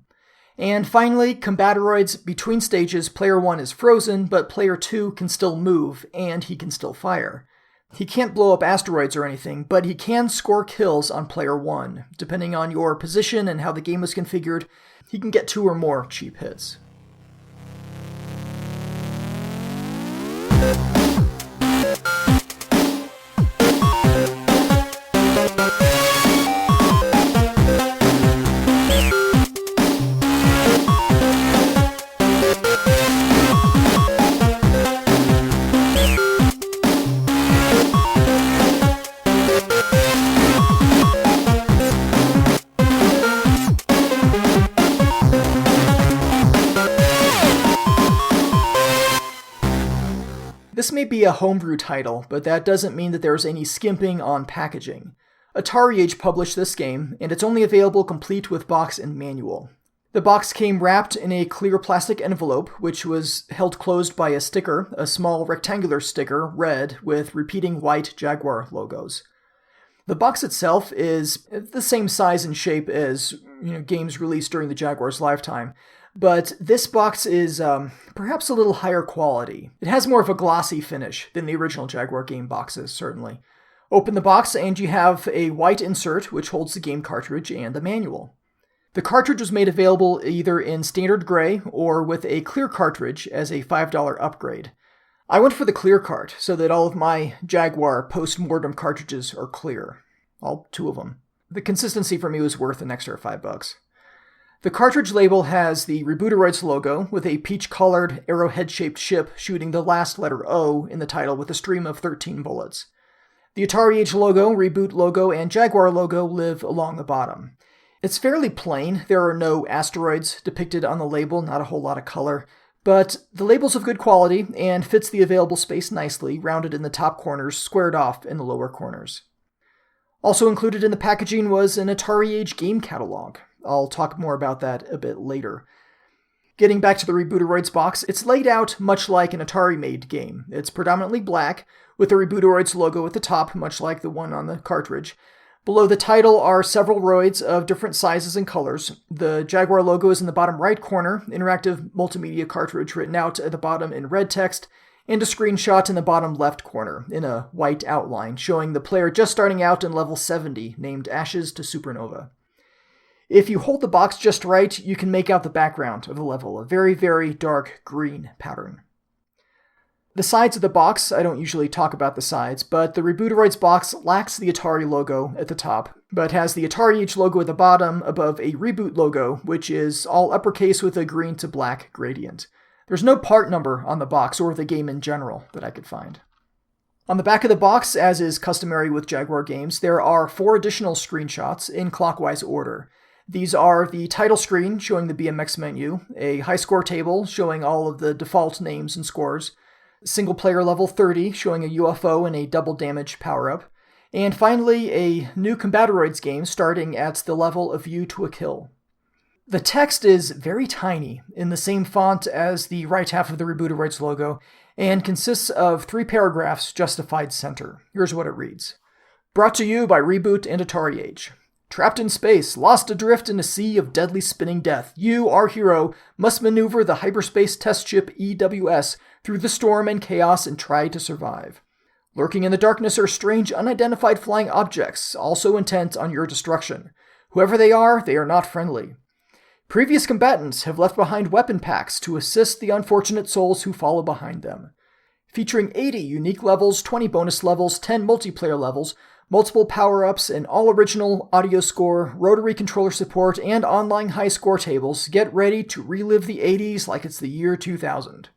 And finally, Combatoroids, between stages, player 1 is frozen, but player 2 can still move, and he can still fire. He can't blow up asteroids or anything, but he can score kills on player 1. Depending on your position and how the game is configured, he can get 2 or more cheap hits. This may be a homebrew title, but that doesn't mean that there's any skimping on packaging. AtariAge published this game, and it's only available complete with box and manual. The box came wrapped in a clear plastic envelope, which was held closed by a sticker, a small rectangular sticker, red, with repeating white Jaguar logos. The box itself is the same size and shape as games released during the Jaguar's lifetime, but this box is perhaps a little higher quality. It has more of a glossy finish than the original Jaguar game boxes, certainly. Open the box and you have a white insert which holds the game cartridge and the manual. The cartridge was made available either in standard gray or with a clear cartridge as a $5 upgrade. I went for the clear cart so that all of my Jaguar post-mortem cartridges are clear. All 2 of them. The consistency for me was worth an extra $5. The cartridge label has the Rebooteroids logo with a peach-colored arrowhead-shaped ship shooting the last letter O in the title with a stream of 13 bullets. The AtariAge logo, Reboot logo, and Jaguar logo live along the bottom. It's fairly plain. There are no asteroids depicted on the label, not a whole lot of color, but the label's of good quality and fits the available space nicely, rounded in the top corners, squared off in the lower corners. Also included in the packaging was an AtariAge game catalog. I'll talk more about that a bit later. Getting back to the Rebooteroids box, it's laid out much like an Atari-made game. It's predominantly black, with the Rebooteroids logo at the top, much like the one on the cartridge. Below the title are several roids of different sizes and colors. The Jaguar logo is in the bottom right corner, interactive multimedia cartridge written out at the bottom in red text, and a screenshot in the bottom left corner in a white outline showing the player just starting out in level 70, named Ashes to Supernova. If you hold the box just right, you can make out the background of the level, a very, very dark green pattern. The sides of the box, I don't usually talk about the sides, but the Rebooteroids box lacks the Atari logo at the top, but has the AtariAge logo at the bottom above a Reboot logo, which is all uppercase with a green to black gradient. There's no part number on the box or the game in general that I could find. On the back of the box, as is customary with Jaguar games, there are 4 additional screenshots in clockwise order. These are the title screen showing the BMX menu, a high score table showing all of the default names and scores, single player level 30 showing a UFO and a double damage power-up, and finally a new Rebooteroids game starting at the level of View to a Kill. The text is very tiny, in the same font as the right half of the Rebooteroids logo, and consists of 3 paragraphs justified center. Here's what it reads. Brought to you by Reboot and AtariAge. Trapped in space, lost adrift in a sea of deadly spinning death, you, our hero, must maneuver the hyperspace test ship EWS through the storm and chaos and try to survive. Lurking in the darkness are strange unidentified flying objects, also intent on your destruction. Whoever they are not friendly. Previous combatants have left behind weapon packs to assist the unfortunate souls who follow behind them. Featuring 80 unique levels, 20 bonus levels, 10 multiplayer levels, multiple power-ups, an all-original audio score, rotary controller support, and online high-score tables, get ready to relive the 80s like it's the year 2000.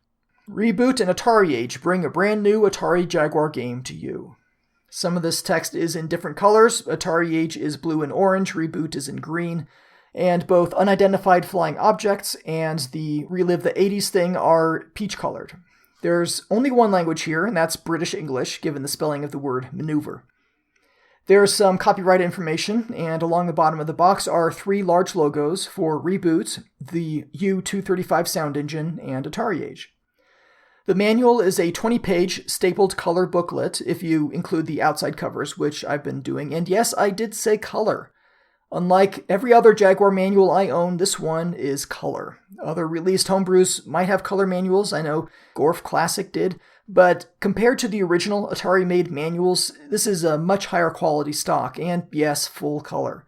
Reboot and AtariAge bring a brand new Atari Jaguar game to you. Some of this text is in different colors. AtariAge is blue and orange, Reboot is in green, and both unidentified flying objects and the relive the 80s thing are peach-colored. There's only one language here, and that's British English, given the spelling of the word maneuver. There's some copyright information, and along the bottom of the box are 3 large logos for Reboot, the U-235 sound engine, and AtariAge. The manual is a 20-page stapled color booklet, if you include the outside covers, which I've been doing, and yes, I did say color. Unlike every other Jaguar manual I own, this one is color. Other released homebrews might have color manuals, I know Gorf Classic did, but compared to the original Atari-made manuals, this is a much higher quality stock, and yes, full color.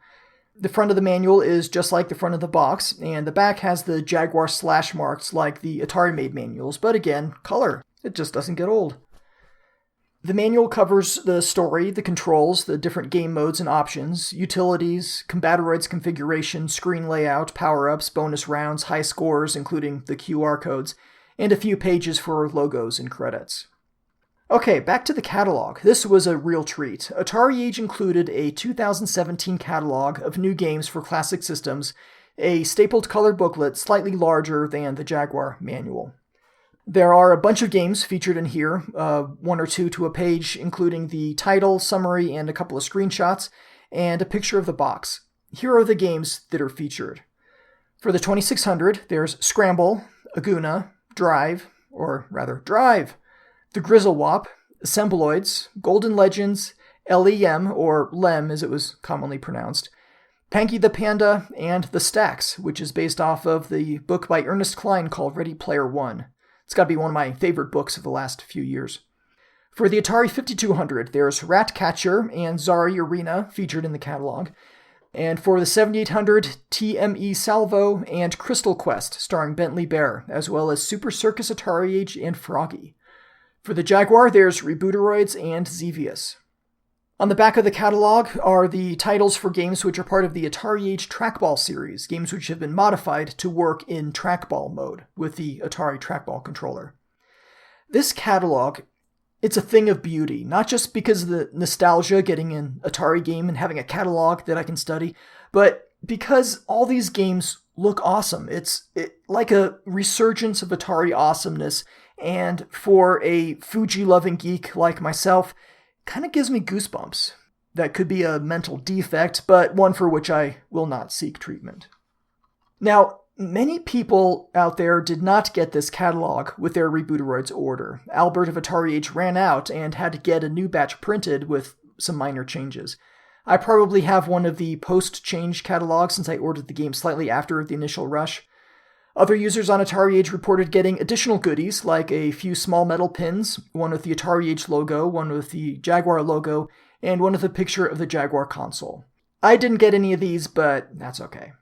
The front of the manual is just like the front of the box, and the back has the Jaguar slash marks like the Atari-made manuals, but again, color. It just doesn't get old. The manual covers the story, the controls, the different game modes and options, utilities, Rebooteroids configuration, screen layout, power-ups, bonus rounds, high scores, including the QR codes, and a few pages for logos and credits. Okay, back to the catalog. This was a real treat. AtariAge included a 2017 catalog of new games for classic systems, a stapled colored booklet slightly larger than the Jaguar manual. There are a bunch of games featured in here, 1 or 2 to a page, including the title, summary, and a couple of screenshots, and a picture of the box. Here are the games that are featured. For the 2600, there's Scramble, Aguna, Drive, the Grizzlewop, Assembloids, Golden Legends, LEM, or Lem as it was commonly pronounced, Panky the Panda, and The Stacks, which is based off of the book by Ernest Cline called Ready Player One. It's got to be one of my favorite books of the last few years. For the Atari 5200, there's Ratcatcher and Zari Arena featured in the catalog. And for the 7800, TME Salvo and Crystal Quest, starring Bentley Bear, as well as Super Circus AtariAge and Froggy. For the Jaguar, there's Rebooteroids and Xevious. On the back of the catalog are the titles for games which are part of the AtariAge Trackball series, games which have been modified to work in trackball mode with the Atari trackball controller. This catalog, it's a thing of beauty, not just because of the nostalgia getting an Atari game and having a catalog that I can study, but because all these games look awesome. It's like a resurgence of Atari awesomeness, and for a Fuji-loving geek like myself, kind of gives me goosebumps. That could be a mental defect, but one for which I will not seek treatment. Now, many people out there did not get this catalog with their Rebooteroids order. Albert of AtariAge ran out and had to get a new batch printed with some minor changes. I probably have one of the post-change catalogs since I ordered the game slightly after the initial rush. Other users on AtariAge reported getting additional goodies, like a few small metal pins, one with the AtariAge logo, one with the Jaguar logo, and one with a picture of the Jaguar console. I didn't get any of these, but that's okay.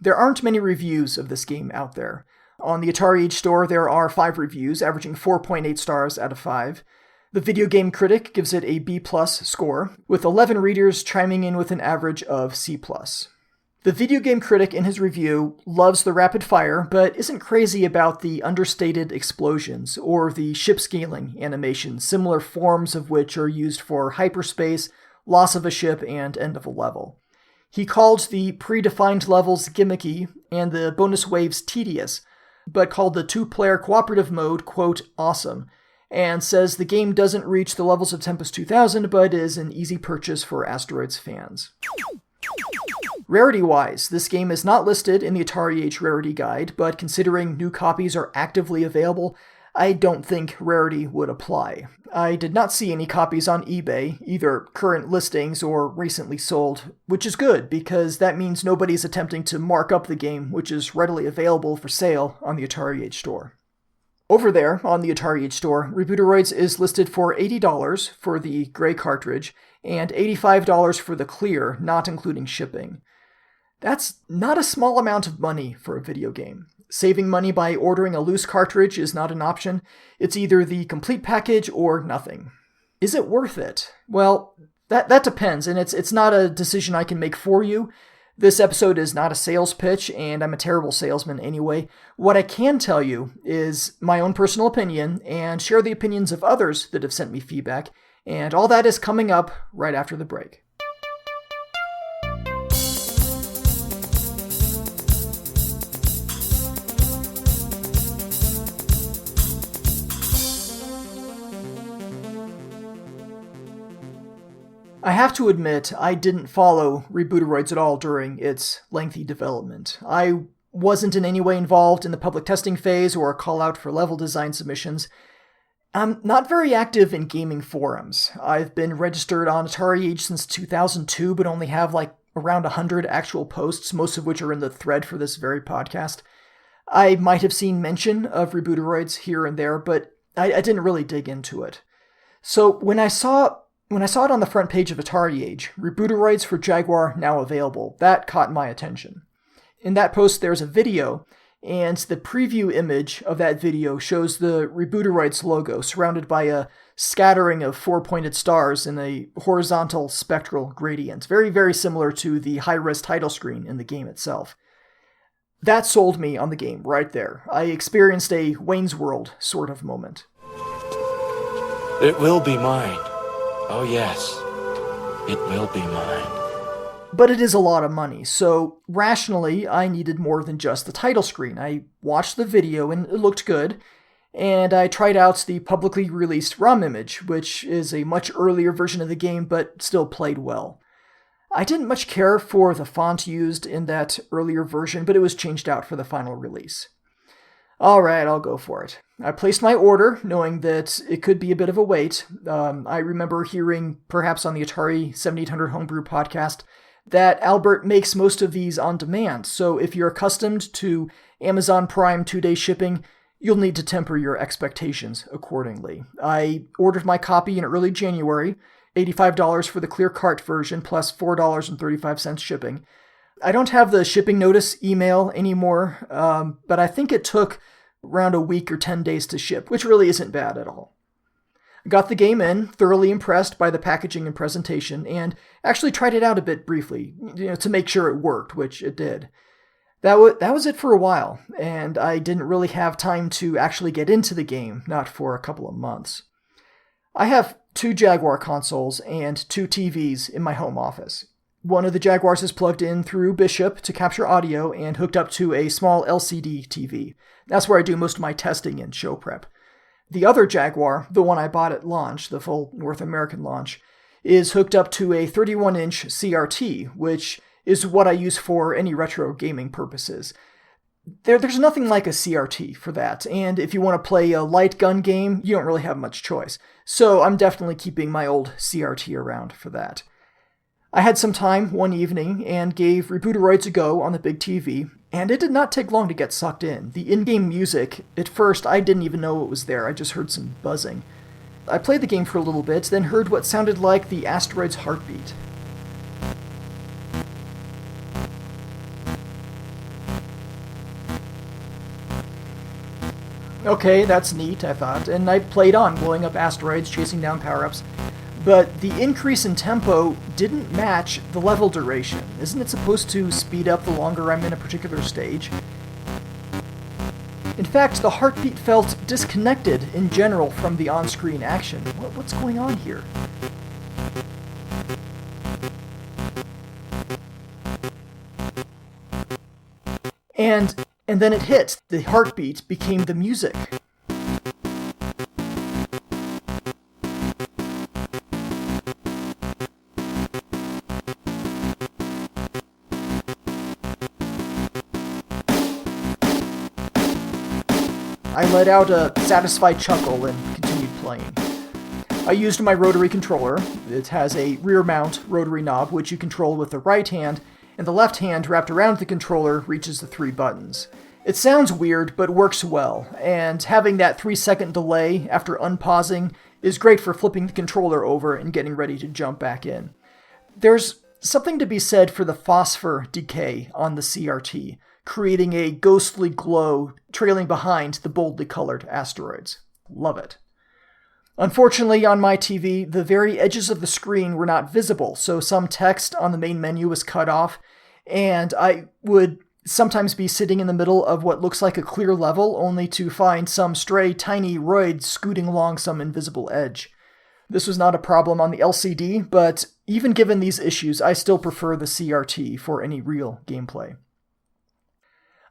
There aren't many reviews of this game out there. On the AtariAge store, there are 5 reviews, averaging 4.8 stars out of 5. The Video Game Critic gives it a B+ score, with 11 readers chiming in with an average of C+. The Video Game Critic in his review loves the rapid fire, but isn't crazy about the understated explosions or the ship scaling animation, similar forms of which are used for hyperspace, loss of a ship, and end of a level. He called the predefined levels gimmicky and the bonus waves tedious, but called the 2-player cooperative mode, quote, awesome, and says the game doesn't reach the levels of Tempest 2000, but is an easy purchase for Asteroids fans. Rarity-wise, this game is not listed in the AtariAge Rarity Guide, but considering new copies are actively available, I don't think rarity would apply. I did not see any copies on eBay, either current listings or recently sold, which is good because that means nobody's attempting to mark up the game, which is readily available for sale on the AtariAge store. Over there, on the AtariAge store, Rebooteroids is listed for $80 for the gray cartridge and $85 for the clear, not including shipping. That's not a small amount of money for a video game. Saving money by ordering a loose cartridge is not an option. It's either the complete package or nothing. Is it worth it? Well, that depends, and it's not a decision I can make for you. This episode is not a sales pitch, and I'm a terrible salesman anyway. What I can tell you is my own personal opinion, and share the opinions of others that have sent me feedback, and all that is coming up right after the break. I have to admit, I didn't follow Rebooteroids at all during its lengthy development. I wasn't in any way involved in the public testing phase or call out for level design submissions. I'm not very active in gaming forums. I've been registered on AtariAge since 2002, but only have around 100 actual posts, most of which are in the thread for this very podcast. I might have seen mention of Rebooteroids here and there, but I didn't really dig into it. So when I saw it on the front page of AtariAge, Rebooteroids for Jaguar now available, that caught my attention. In that post, there's a video, and the preview image of that video shows the Rebooteroids logo surrounded by a scattering of 4-pointed stars in a horizontal spectral gradient, very, very similar to the high-res title screen in the game itself. That sold me on the game right there. I experienced a Wayne's World sort of moment. It will be mine. Oh yes, it will be mine. But it is a lot of money, so rationally, I needed more than just the title screen. I watched the video and it looked good, and I tried out the publicly released ROM image, which is a much earlier version of the game, but still played well. I didn't much care for the font used in that earlier version, but it was changed out for the final release. Alright, I'll go for it. I placed my order, knowing that it could be a bit of a wait. I remember hearing, perhaps on the Atari 7800 Homebrew podcast, that Albert makes most of these on demand, so if you're accustomed to Amazon Prime 2-day shipping, you'll need to temper your expectations accordingly. I ordered my copy in early January, $85 for the clear cart version, plus $4.35 shipping. I don't have the shipping notice email anymore, but I think it took around a week or 10 days to ship, which really isn't bad at all. I got the game in, thoroughly impressed by the packaging and presentation, and actually tried it out a bit briefly, to make sure it worked, which it did. That was it for a while, and I didn't really have time to actually get into the game, not for a couple of months. I have 2 Jaguar consoles and 2 TVs in my home office. One of the Jaguars is plugged in through Bishop to capture audio and hooked up to a small LCD TV. That's where I do most of my testing and show prep. The other Jaguar, the one I bought at launch, the full North American launch, is hooked up to a 31-inch CRT, which is what I use for any retro gaming purposes. There's nothing like a CRT for that, and if you want to play a light gun game, you don't really have much choice. So I'm definitely keeping my old CRT around for that. I had some time one evening and gave Rebooteroids a go on the big TV, and it did not take long to get sucked in. The in-game music, at first I didn't even know it was there, I just heard some buzzing. I played the game for a little bit, then heard what sounded like the asteroid's heartbeat. Okay, that's neat, I thought, and I played on, blowing up asteroids, chasing down power-ups. But the increase in tempo didn't match the level duration. Isn't it supposed to speed up the longer I'm in a particular stage? In fact, the heartbeat felt disconnected in general from the on-screen action. What's going on here? And then it hit. The heartbeat became the music. I let out a satisfied chuckle and continued playing. I used my rotary controller. It has a rear mount rotary knob which you control with the right hand, and the left hand wrapped around the controller reaches the 3 buttons. It sounds weird, but works well, and having that 3-second delay after unpausing is great for flipping the controller over and getting ready to jump back in. There's something to be said for the phosphor decay on the CRT, creating a ghostly glow trailing behind the boldly colored asteroids. Love it. Unfortunately, on my TV, the very edges of the screen were not visible, so some text on the main menu was cut off, and I would sometimes be sitting in the middle of what looks like a clear level, only to find some stray tiny roid scooting along some invisible edge. This was not a problem on the LCD, but even given these issues, I still prefer the CRT for any real gameplay.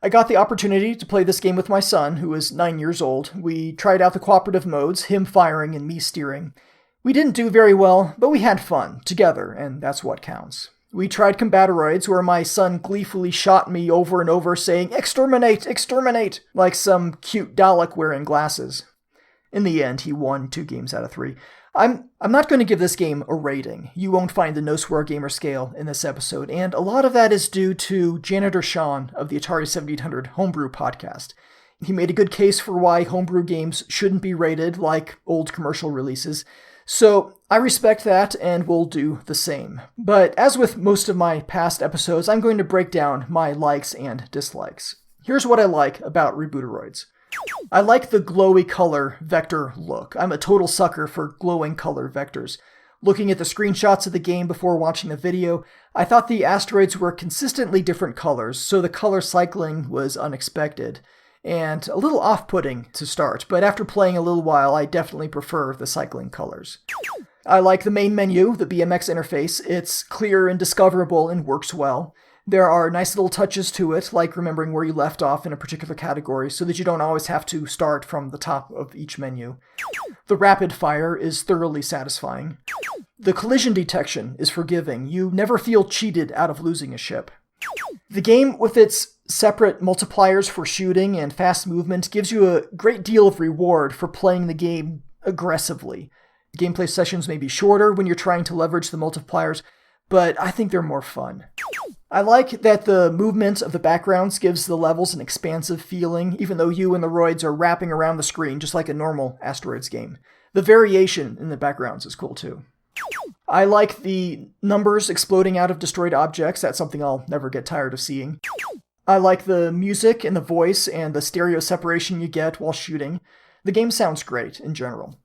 I got the opportunity to play this game with my son, who is 9 years old. We tried out the cooperative modes, him firing and me steering. We didn't do very well, but we had fun, together, and that's what counts. We tried Rebooteroids, where my son gleefully shot me over and over saying, "Exterminate! Exterminate!" like some cute Dalek wearing glasses. In the end, he won 2 games out of 3. I'm not going to give this game a rating. You won't find the No Swear Gamer scale in this episode, and a lot of that is due to Janitor Sean of the Atari 7800 Homebrew podcast. He made a good case for why homebrew games shouldn't be rated like old commercial releases, so I respect that and will do the same. But as with most of my past episodes, I'm going to break down my likes and dislikes. Here's what I like about Rebooteroids. I like the glowy color vector look. I'm a total sucker for glowing color vectors. Looking at the screenshots of the game before watching the video, I thought the asteroids were consistently different colors, so the color cycling was unexpected, and a little off-putting to start, but after playing a little while, I definitely prefer the cycling colors. I like the main menu, the BMX interface. It's clear and discoverable and works well. There are nice little touches to it, like remembering where you left off in a particular category so that you don't always have to start from the top of each menu. The rapid fire is thoroughly satisfying. The collision detection is forgiving. You never feel cheated out of losing a ship. The game, with its separate multipliers for shooting and fast movement, gives you a great deal of reward for playing the game aggressively. Gameplay sessions may be shorter when you're trying to leverage the multipliers, but I think they're more fun. I like that the movement of the backgrounds gives the levels an expansive feeling, even though you and the roids are wrapping around the screen just like a normal Asteroids game. The variation in the backgrounds is cool too. I like the numbers exploding out of destroyed objects. That's something I'll never get tired of seeing. I like the music and the voice and the stereo separation you get while shooting. The game sounds great in general.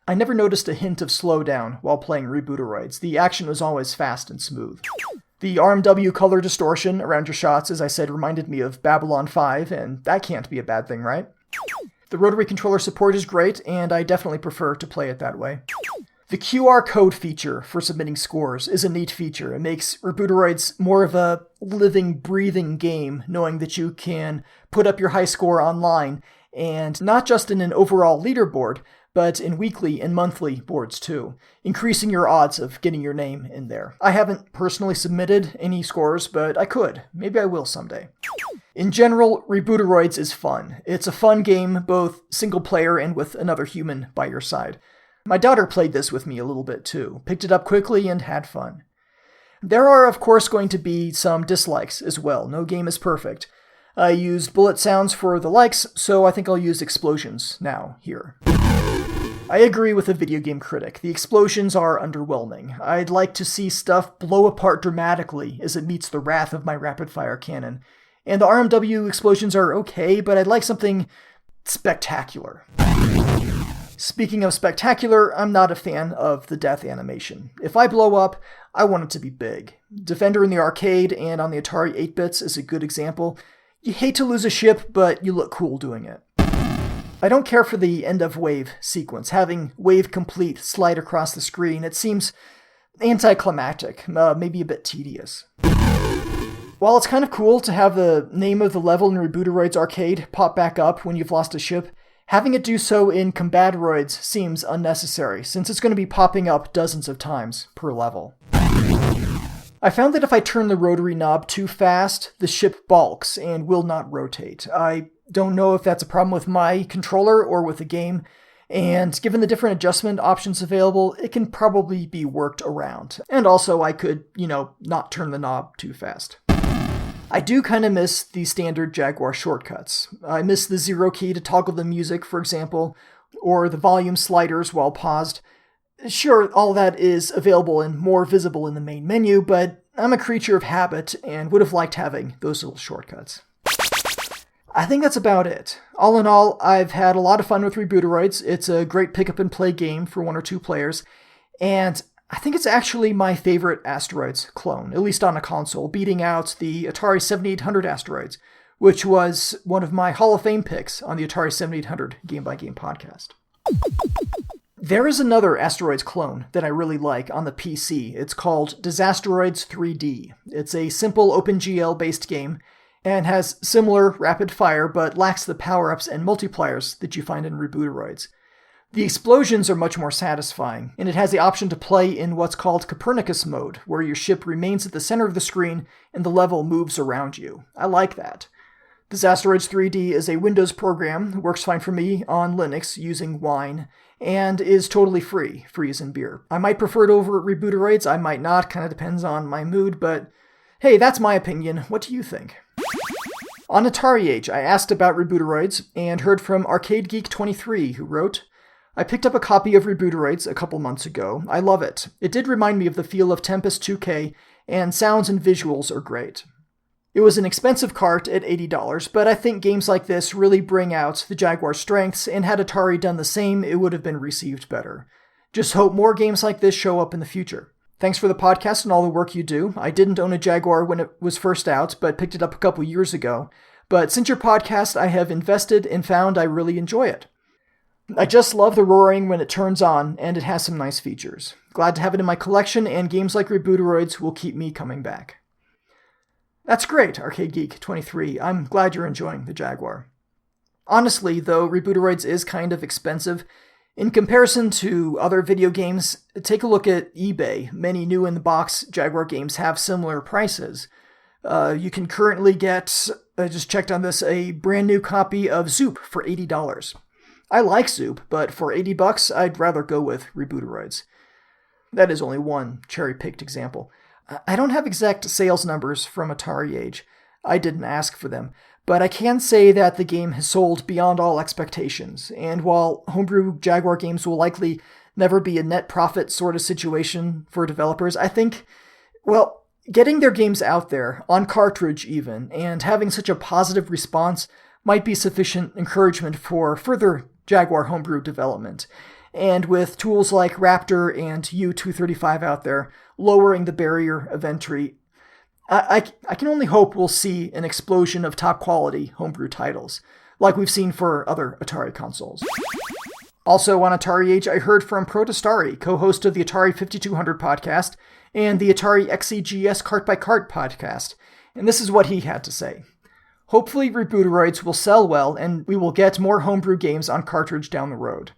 I never noticed a hint of slowdown while playing Rebooteroids. The action was always fast and smooth. The RMW color distortion around your shots, as I said, reminded me of Babylon 5, and that can't be a bad thing, right? The rotary controller support is great, and I definitely prefer to play it that way. The QR code feature for submitting scores is a neat feature. It makes Rebooteroids more of a living, breathing game, knowing that you can put up your high score online, and not just in an overall leaderboard, but in weekly and monthly boards too, increasing your odds of getting your name in there. I haven't personally submitted any scores, but I could. Maybe I will someday. In general, Rebooteroids is fun. It's a fun game, both single player and with another human by your side. My daughter played this with me a little bit too, picked it up quickly and had fun. There are, of course, going to be some dislikes as well. No game is perfect. I used bullet sounds for the likes, so I think I'll use explosions now, here. I agree with the video game critic. The explosions are underwhelming. I'd like to see stuff blow apart dramatically as it meets the wrath of my rapid-fire cannon. And the RMW explosions are okay, but I'd like something spectacular. Speaking of spectacular, I'm not a fan of the death animation. If I blow up, I want it to be big. Defender in the arcade and on the Atari 8-bits is a good example. You hate to lose a ship, but you look cool doing it. I don't care for the end of wave sequence, having wave complete slide across the screen. It seems anticlimactic, maybe a bit tedious. While it's kind of cool to have the name of the level in Rebooteroids arcade pop back up when you've lost a ship, having it do so in Combateroids seems unnecessary, since it's going to be popping up dozens of times per level. I found that if I turn the rotary knob too fast, the ship balks and will not rotate. I don't know if that's a problem with my controller or with the game, and given the different adjustment options available, it can probably be worked around. And also, I could, not turn the knob too fast. I do kind of miss the standard Jaguar shortcuts. I miss the 0 key to toggle the music, for example, or the volume sliders while paused. Sure, all that is available and more visible in the main menu, but I'm a creature of habit and would have liked having those little shortcuts. I think that's about it. All in all, I've had a lot of fun with Rebooteroids. It's a great pick-up-and-play game for 1 or 2 players, and I think it's actually my favorite Asteroids clone, at least on a console, beating out the Atari 7800 Asteroids, which was one of my Hall of Fame picks on the Atari 7800 Game by Game podcast. There is another Asteroids clone that I really like on the PC. It's called Disasteroids 3D. It's a simple OpenGL-based game, and has similar rapid fire, but lacks the power-ups and multipliers that you find in Rebooteroids. The explosions are much more satisfying, and it has the option to play in what's called Copernicus mode, where your ship remains at the center of the screen and the level moves around you. I like that. Disasteroids 3D is a Windows program, works fine for me on Linux using Wine, and is totally free as in beer. I might prefer it over Rebooteroids, I might not, kind of depends on my mood, but hey, that's my opinion. What do you think? On AtariAge, I asked about Rebooteroids and heard from ArcadeGeek23, who wrote, I picked up a copy of Rebooteroids a couple months ago. I love it. It did remind me of the feel of Tempest 2K, and sounds and visuals are great. It was an expensive cart at $80, but I think games like this really bring out the Jaguar's strengths, and had Atari done the same, it would have been received better. Just hope more games like this show up in the future. Thanks for the podcast and all the work you do. I didn't own a Jaguar when it was first out, but picked it up a couple years ago. But since your podcast, I have invested and found I really enjoy it. I just love the roaring when it turns on, and it has some nice features. Glad to have it in my collection, and games like Rebooteroids will keep me coming back. That's great, ArcadeGeek23. I'm glad you're enjoying the Jaguar. Honestly, though, Rebooteroids is kind of expensive. In comparison to other video games, take a look at eBay. Many new-in-the-box Jaguar games have similar prices. You can currently get, I just checked on this, a brand new copy of Zoop for $80. I like Zoop, but for $80, I'd rather go with Rebooteroids. That is only one cherry-picked example. I don't have exact sales numbers from AtariAge. I didn't ask for them. But I can say that the game has sold beyond all expectations, and while homebrew Jaguar games will likely never be a net profit sort of situation for developers, I think, well, getting their games out there, on cartridge even, and having such a positive response might be sufficient encouragement for further Jaguar homebrew development. And with tools like Raptor and U235 out there, lowering the barrier of entry, I can only hope we'll see an explosion of top-quality homebrew titles, like we've seen for other Atari consoles. Also on AtariAge, I heard from Protestari, co-host of the Atari 5200 podcast and the Atari XEGS Cart by Cart podcast, and this is what he had to say. Hopefully Rebooteroids will sell well, and we will get more homebrew games on cartridge down the road.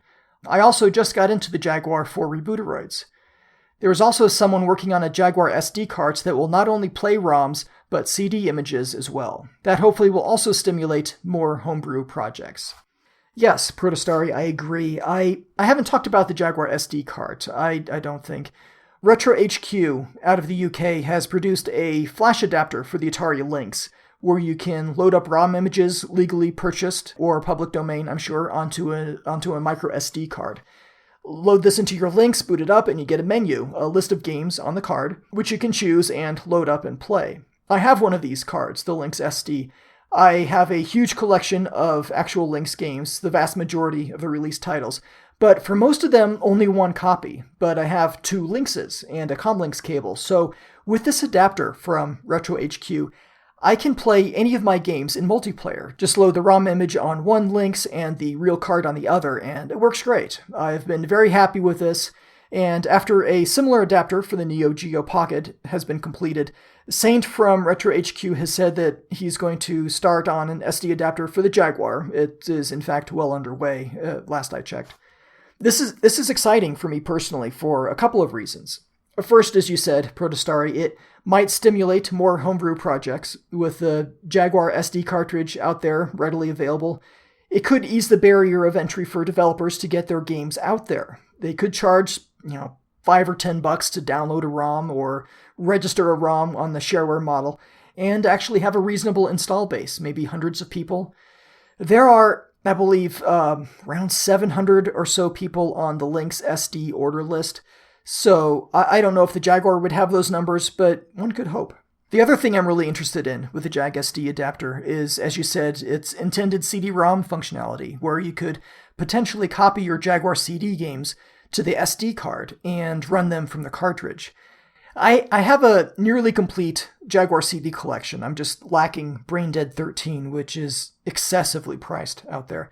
I also just got into the Jaguar for Rebooteroids. There is also someone working on a Jaguar SD cart that will not only play ROMs, but CD images as well. That hopefully will also stimulate more homebrew projects. Yes, Protestari, I agree. I haven't talked about the Jaguar SD cart, I don't think. Retro HQ out of the UK has produced a flash adapter for the Atari Lynx, where you can load up ROM images legally purchased, or public domain, I'm sure, onto a micro SD card. Load this into your Lynx, boot it up, and you get a menu, a list of games on the card, which you can choose and load up and play. I have one of these cards, the Lynx SD. I have a huge collection of actual Lynx games, the vast majority of the released titles, but for most of them, only one copy. But I have 2 Lynxes and a Comlinks cable, so with this adapter from Retro HQ, I can play any of my games in multiplayer. Just load the ROM image on one Lynx and the real card on the other, and it works great. I've been very happy with this, and after a similar adapter for the Neo Geo Pocket has been completed, Saint from Retro HQ has said that he's going to start on an SD adapter for the Jaguar. It is, in fact, well underway, last I checked. This is exciting for me personally for a couple of reasons. First, as you said, Protestari, it might stimulate more homebrew projects. With the Jaguar SD cartridge out there readily available, it could ease the barrier of entry for developers to get their games out there. They could charge, $5 or $10 to download a ROM or register a ROM on the shareware model and actually have a reasonable install base, maybe hundreds of people. There are, I believe, around 700 or so people on the Lynx SD order list. So I don't know if the Jaguar would have those numbers, but one could hope. The other thing I'm really interested in with the Jag SD adapter is, as you said, its intended CD-ROM functionality, where you could potentially copy your Jaguar CD games to the SD card and run them from the cartridge. I have a nearly complete Jaguar CD collection. I'm just lacking Brain Dead 13, which is excessively priced out there.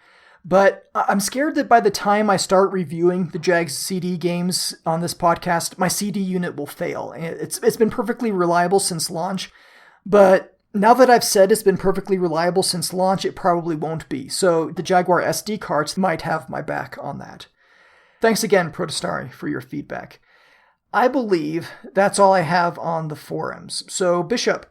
But I'm scared that by the time I start reviewing the Jag CD games on this podcast, my CD unit will fail. It's been perfectly reliable since launch, but now that I've said it's been perfectly reliable since launch, it probably won't be. So the Jaguar SD carts might have my back on that. Thanks again, Protestari, for your feedback. I believe that's all I have on the forums. So, Bishop,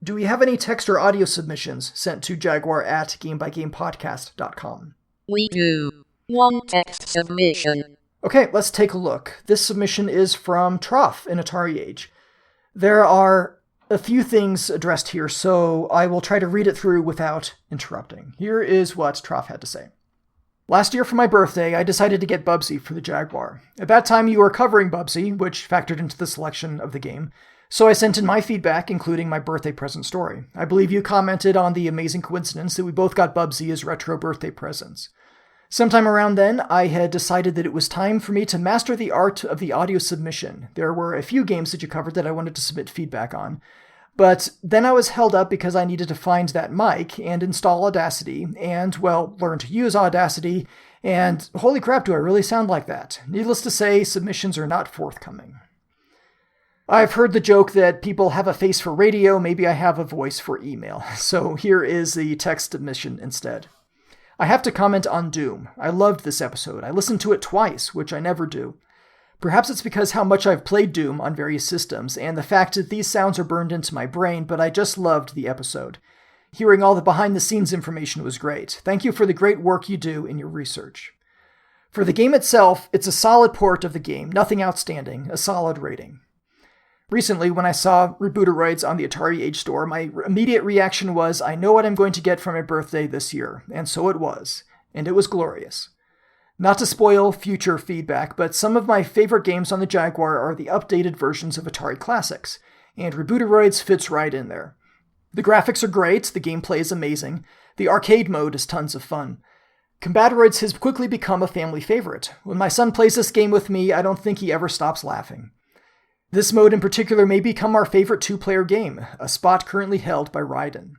do we have any text or audio submissions sent to jaguar@gamebygamepodcast.com? We do. One text submission. Okay, let's take a look. This submission is from Troff in AtariAge. There are a few things addressed here, so I will try to read it through without interrupting. Here is what Troff had to say. Last year for my birthday, I decided to get Bubsy for the Jaguar. At that time, you were covering Bubsy, which factored into the selection of the game, so I sent in my feedback, including my birthday present story. I believe you commented on the amazing coincidence that we both got Bubsy as retro birthday presents. Sometime around then, I had decided that it was time for me to master the art of the audio submission. There were a few games that you covered that I wanted to submit feedback on. But then I was held up because I needed to find that mic and install Audacity and, well, learn to use Audacity, and holy crap, do I really sound like that? Needless to say, submissions are not forthcoming. I've heard the joke that people have a face for radio, maybe I have a voice for email. So here is the text submission instead. I have to comment on Doom. I loved this episode. I listened to it twice, which I never do. Perhaps it's because how much I've played Doom on various systems, and the fact that these sounds are burned into my brain, but I just loved the episode. Hearing all the behind-the-scenes information was great. Thank you for the great work you do in your research. For the game itself, it's a solid port of the game, nothing outstanding, a solid rating. Recently, when I saw Rebooteroids on the AtariAge store, my immediate reaction was, I know what I'm going to get for my birthday this year, and so it was. And it was glorious. Not to spoil future feedback, but some of my favorite games on the Jaguar are the updated versions of Atari Classics, and Rebooteroids fits right in there. The graphics are great, the gameplay is amazing, the arcade mode is tons of fun. Combatoroids has quickly become a family favorite. When my son plays this game with me, I don't think he ever stops laughing. This mode in particular may become our favorite two-player game, a spot currently held by Raiden.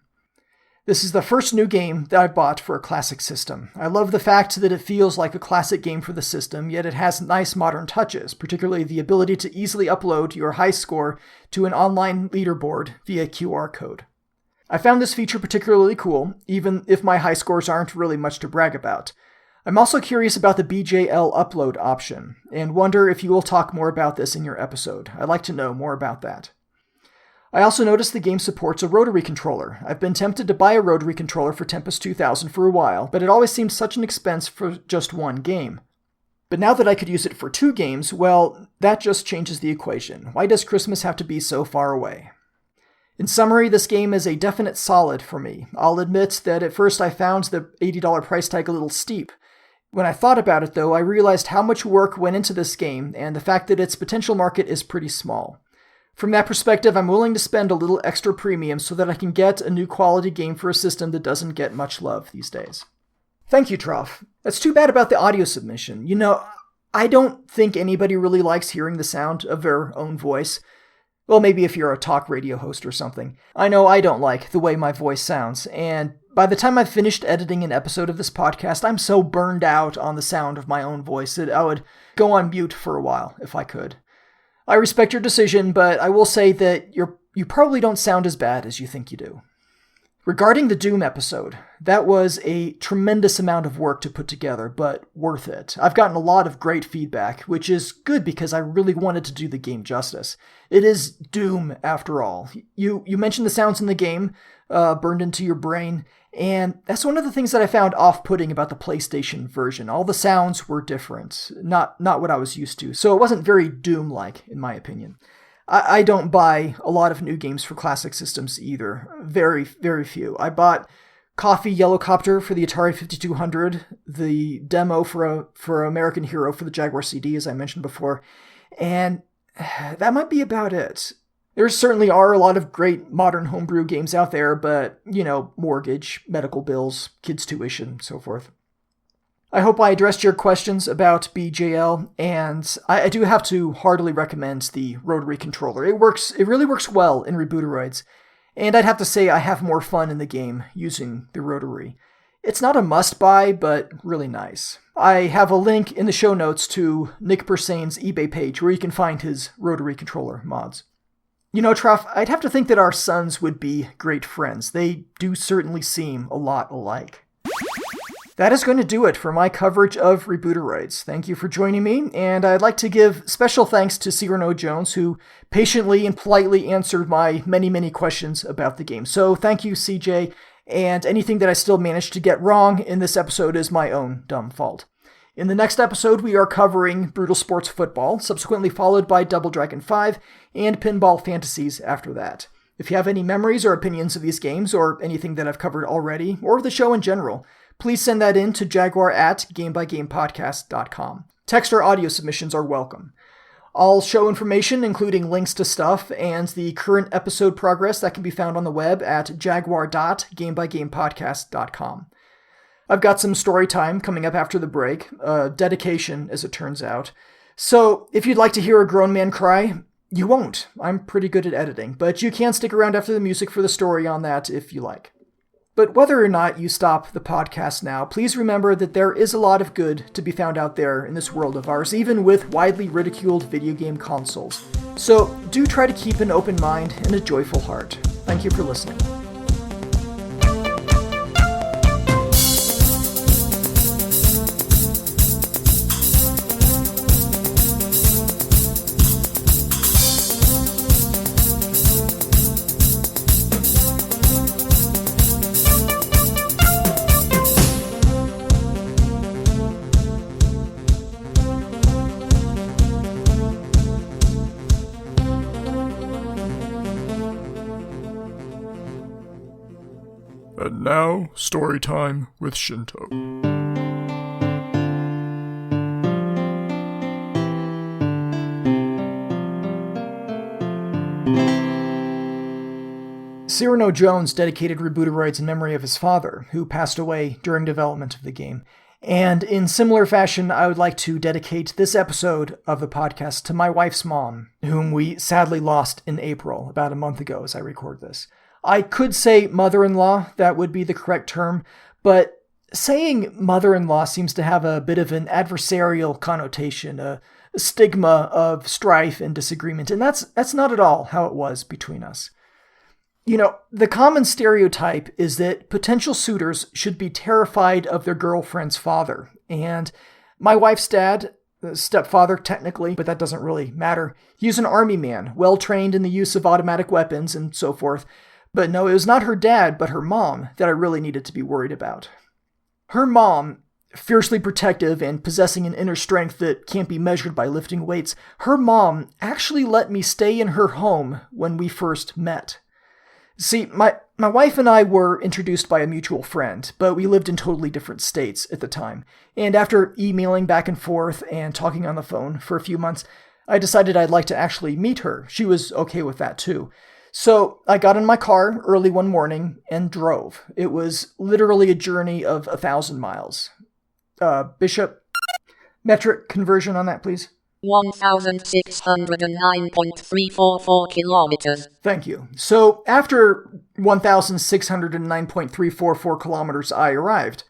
This is the first new game that I bought for a classic system. I love the fact that it feels like a classic game for the system, yet it has nice modern touches, particularly the ability to easily upload your high score to an online leaderboard via QR code. I found this feature particularly cool, even if my high scores aren't really much to brag about. I'm also curious about the BJL upload option, and wonder if you will talk more about this in your episode. I'd like to know more about that. I also noticed the game supports a rotary controller. I've been tempted to buy a rotary controller for Tempest 2000 for a while, but it always seemed such an expense for just one game. But now that I could use it for 2 games, well, that just changes the equation. Why does Christmas have to be so far away? In summary, this game is a definite solid for me. I'll admit that at first I found the $80 price tag a little steep. When I thought about it, though, I realized how much work went into this game, and the fact that its potential market is pretty small. From that perspective, I'm willing to spend a little extra premium so that I can get a new quality game for a system that doesn't get much love these days. Thank you, Troff. That's too bad about the audio submission. You know, I don't think anybody really likes hearing the sound of their own voice. Well, maybe if you're a talk radio host or something. I know I don't like the way my voice sounds, and by the time I've finished editing an episode of this podcast, I'm so burned out on the sound of my own voice that I would go on mute for a while if I could. I respect your decision, but I will say that you probably don't sound as bad as you think you do. Regarding the Doom episode, that was a tremendous amount of work to put together, but worth it. I've gotten a lot of great feedback, which is good because I really wanted to do the game justice. It is Doom, after all. You mentioned the sounds in the game, burned into your brain, and that's one of the things that I found off-putting about the PlayStation version. All the sounds were different, not what I was used to, so it wasn't very Doom-like, in my opinion. I don't buy a lot of new games for classic systems either. Very, very few. I bought Coffee Yellowcopter for the Atari 5200, the demo for American Hero for the Jaguar CD, as I mentioned before, and that might be about it. There certainly are a lot of great modern homebrew games out there, but, you know, mortgage, medical bills, kids' tuition, so forth. I hope I addressed your questions about BJL, and I do have to heartily recommend the rotary controller. It really works well in Rebooteroids, and I'd have to say I have more fun in the game using the rotary. It's not a must-buy, but really nice. I have a link in the show notes to Nick Bursane's eBay page where you can find his rotary controller mods. You know, Troff, I'd have to think that our sons would be great friends. They do certainly seem a lot alike. that is going to do it for my coverage of Rebooteroids. Thank you for joining me, and I'd like to give special thanks to Cyrano Jones, who patiently and politely answered my many, many questions about the game. So thank you, CJ, and anything that I still managed to get wrong in this episode is my own dumb fault. In the next episode, we are covering Brutal Sports Football, subsequently followed by Double Dragon 5 and Pinball Fantasies after that. If you have any memories or opinions of these games, or anything that I've covered already, or the show in general, please send that in to jaguar@gamebygamepodcast.com. Text or audio submissions are welcome. All show information, including links to stuff and the current episode progress, that can be found on the web at jaguar.gamebygamepodcast.com. I've got some story time coming up after the break, dedication as it turns out. So if you'd like to hear a grown man cry, you won't. I'm pretty good at editing, but you can stick around after the music for the story on that if you like. But whether or not you stop the podcast now, please remember that there is a lot of good to be found out there in this world of ours, even with widely ridiculed video game consoles. So do try to keep an open mind and a joyful heart. Thank you for listening. And now, story time with Shinto. Cyrano Jones dedicated Rebooteroids in memory of his father, who passed away during development of the game. And in similar fashion, I would like to dedicate this episode of the podcast to my wife's mom, whom we sadly lost in April, about a month ago as I record this. I could say mother-in-law, that would be the correct term, but saying mother-in-law seems to have a bit of an adversarial connotation, a stigma of strife and disagreement, and that's not at all how it was between us. You know, the common stereotype is that potential suitors should be terrified of their girlfriend's father, and my wife's dad, stepfather technically, but that doesn't really matter. He was an army man, well-trained in the use of automatic weapons and so forth. But no, it was not her dad, but her mom that I really needed to be worried about. Her mom, fiercely protective and possessing an inner strength that can't be measured by lifting weights, her mom actually let me stay in her home when we first met. See, my wife and I were introduced by a mutual friend, but we lived in totally different states at the time. And after emailing back and forth and talking on the phone for a few months, I decided I'd like to actually meet her. She was okay with that too. So I got in my car early one morning and drove. It was literally a journey of 1,000 miles. Bishop, metric conversion on that, please. 1,609.344 kilometers. Thank you. So after 1,609.344 kilometers, I arrived.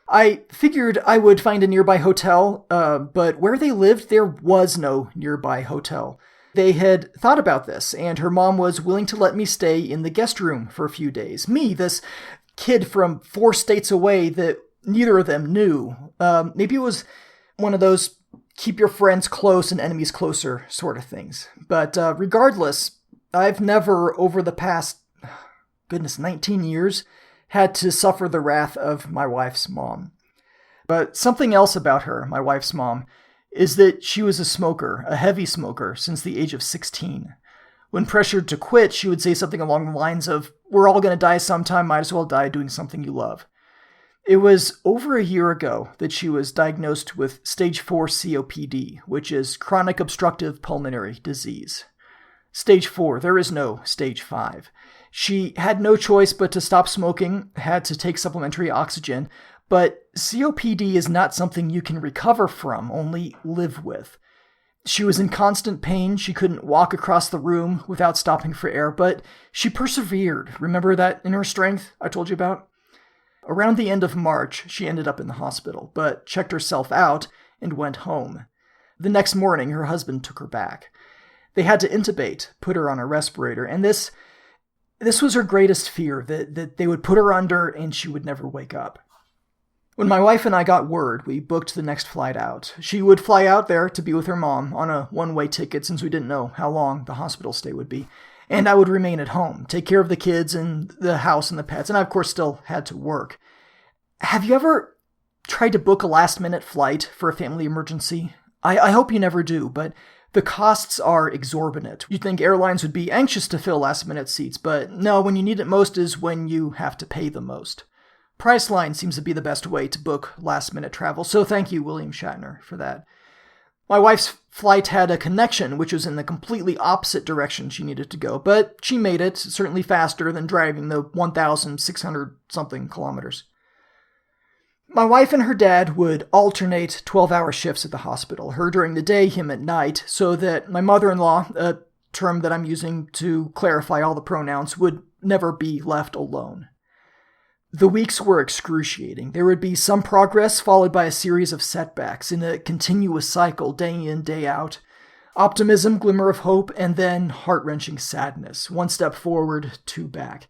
I figured I would find a nearby hotel, but where they lived, there was no nearby hotel. They had thought about this, and her mom was willing to let me stay in the guest room for a few days. Me, this kid from 4 states away that neither of them knew. Maybe it was one of those keep your friends close and enemies closer sort of things. But regardless, I've never, over the past, 19 years, had to suffer the wrath of my wife's mom. But something else about her, my wife's mom, is that she was a smoker, a heavy smoker, since the age of 16. When pressured to quit, she would say something along the lines of, "We're all going to die sometime, might as well die doing something you love." It was over a year ago that she was diagnosed with stage 4 COPD, which is chronic obstructive pulmonary disease. Stage 4, there is no stage 5. She had no choice but to stop smoking, had to take supplementary oxygen, but COPD is not something you can recover from, only live with. She was in constant pain. She couldn't walk across the room without stopping for air, but she persevered. Remember that inner strength I told you about? Around the end of March, she ended up in the hospital, but checked herself out and went home. The next morning, her husband took her back. They had to intubate, put her on a respirator, and this was her greatest fear, that they would put her under and she would never wake up. When my wife and I got word, we booked the next flight out. She would fly out there to be with her mom on a one-way ticket since we didn't know how long the hospital stay would be. And I would remain at home, take care of the kids and the house and the pets, and I of course still had to work. Have you ever tried to book a last-minute flight for a family emergency? I hope you never do, but the costs are exorbitant. You'd think airlines would be anxious to fill last-minute seats, but no, when you need it most is when you have to pay the most. Priceline seems to be the best way to book last-minute travel, so thank you, William Shatner, for that. My wife's flight had a connection, which was in the completely opposite direction she needed to go, but she made it, certainly faster than driving the 1,600-something kilometers. My wife and her dad would alternate 12-hour shifts at the hospital, her during the day, him at night, so that my mother-in-law, a term that I'm using to clarify all the pronouns, would never be left alone. The weeks were excruciating. There would be some progress followed by a series of setbacks in a continuous cycle, day in, day out. Optimism, glimmer of hope, and then heart-wrenching sadness. One step forward, two back.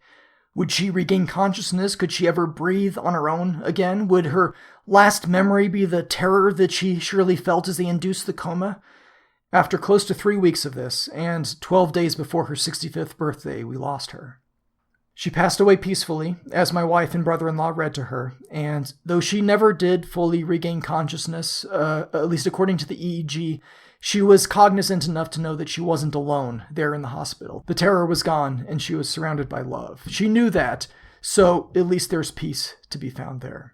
Would she regain consciousness? Could she ever breathe on her own again? Would her last memory be the terror that she surely felt as they induced the coma? After close to 3 weeks of this, and 12 days before her 65th birthday, we lost her. She passed away peacefully, as my wife and brother-in-law read to her, and though she never did fully regain consciousness, at least according to the EEG, she was cognizant enough to know that she wasn't alone there in the hospital. The terror was gone, and she was surrounded by love. She knew that, so at least there's peace to be found there.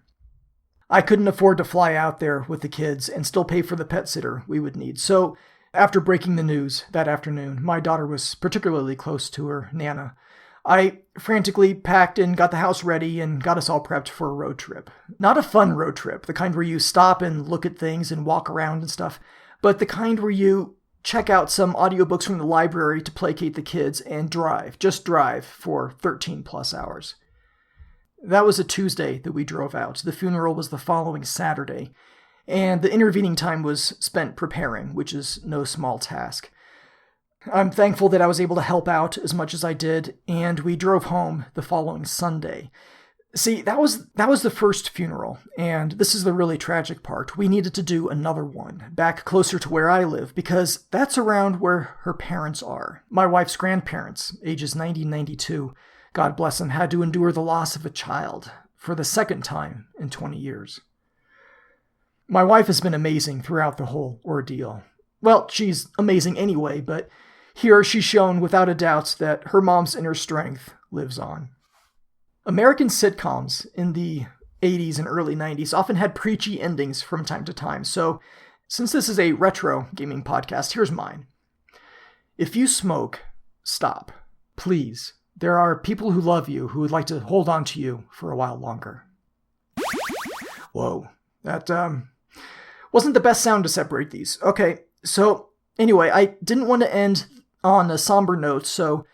I couldn't afford to fly out there with the kids and still pay for the pet sitter we would need, so after breaking the news that afternoon, my daughter was particularly close to her Nana. I frantically packed and got the house ready and got us all prepped for a road trip. Not a fun road trip, the kind where you stop and look at things and walk around and stuff, but the kind where you check out some audiobooks from the library to placate the kids and just drive for 13 plus hours. That was a Tuesday that we drove out. The funeral was the following Saturday, and the intervening time was spent preparing, which is no small task. I'm thankful that I was able to help out as much as I did, and we drove home the following Sunday. See, that was the first funeral, and this is the really tragic part. We needed to do another one, back closer to where I live, because that's around where her parents are. My wife's grandparents, ages 90 and 92, God bless them, had to endure the loss of a child for the second time in 20 years. My wife has been amazing throughout the whole ordeal. Well, she's amazing anyway, but here she's shown without a doubt that her mom's inner strength lives on. American sitcoms in the 80s and early 90s often had preachy endings from time to time, so since this is a retro gaming podcast, here's mine. If you smoke, stop. Please. There are people who love you who would like to hold on to you for a while longer. Whoa. That wasn't the best sound to separate these. Okay, so anyway, I didn't want to end on a somber note, so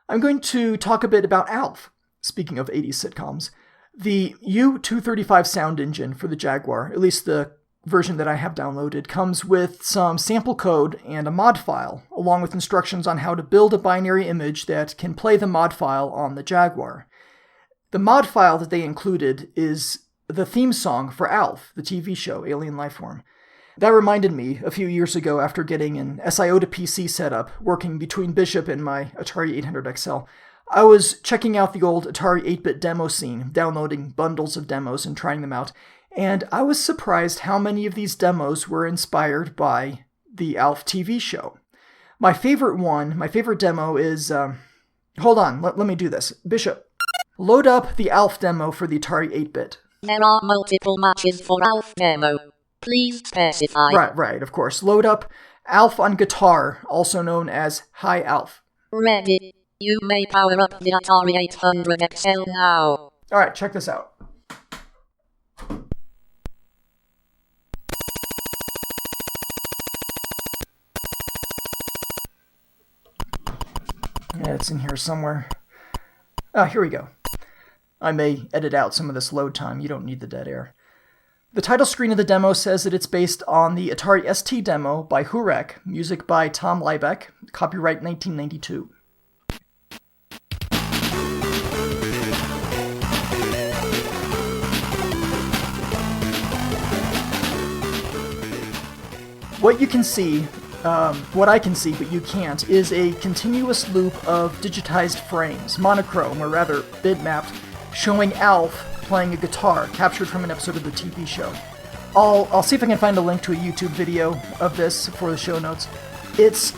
I'm going to talk a bit about ALF. Speaking of 80s sitcoms, the U-235 sound engine for the Jaguar, at least the version that I have downloaded, comes with some sample code and a mod file, along with instructions on how to build a binary image that can play the mod file on the Jaguar. The mod file that they included is the theme song for ALF, the TV show, Alien Lifeform. That reminded me, a few years ago after getting an SIO to PC setup, working between Bishop and my Atari 800 XL, I was checking out the old Atari 8-bit demo scene, downloading bundles of demos and trying them out, and I was surprised how many of these demos were inspired by the ALF TV show. My favorite demo is... hold on, let me do this. Bishop, load up the ALF demo for the Atari 8-bit. There are multiple matches for ALF demo. Please specify. Right, of course. Load up ALF on guitar, also known as Hi ALF. Ready. You may power up the Atari 800 XL now. Alright, check this out. Yeah, it's in here somewhere. Here we go. I may edit out some of this load time. You don't need the dead air. The title screen of the demo says that it's based on the Atari ST demo by Hurek, music by Tom Liebeck, copyright 1992. What you can see, what I can see but you can't, is a continuous loop of digitized frames, monochrome, or rather bitmapped, showing Alf playing a guitar, captured from an episode of the TV show. I'll see if I can find a link to a YouTube video of this for the show notes. It's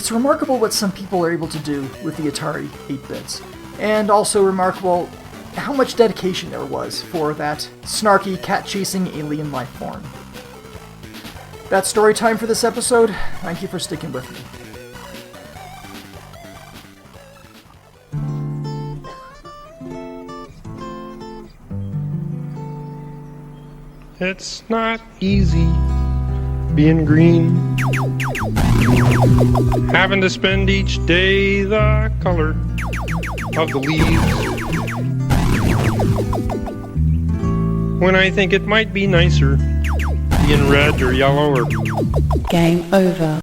remarkable what some people are able to do with the Atari 8-bits, and also remarkable how much dedication there was for that snarky, cat-chasing alien life form. That's story time for this episode. Thank you for sticking with me. It's not easy being green, having to spend each day the color of the leaves, when I think it might be nicer being red or yellow or... Game over.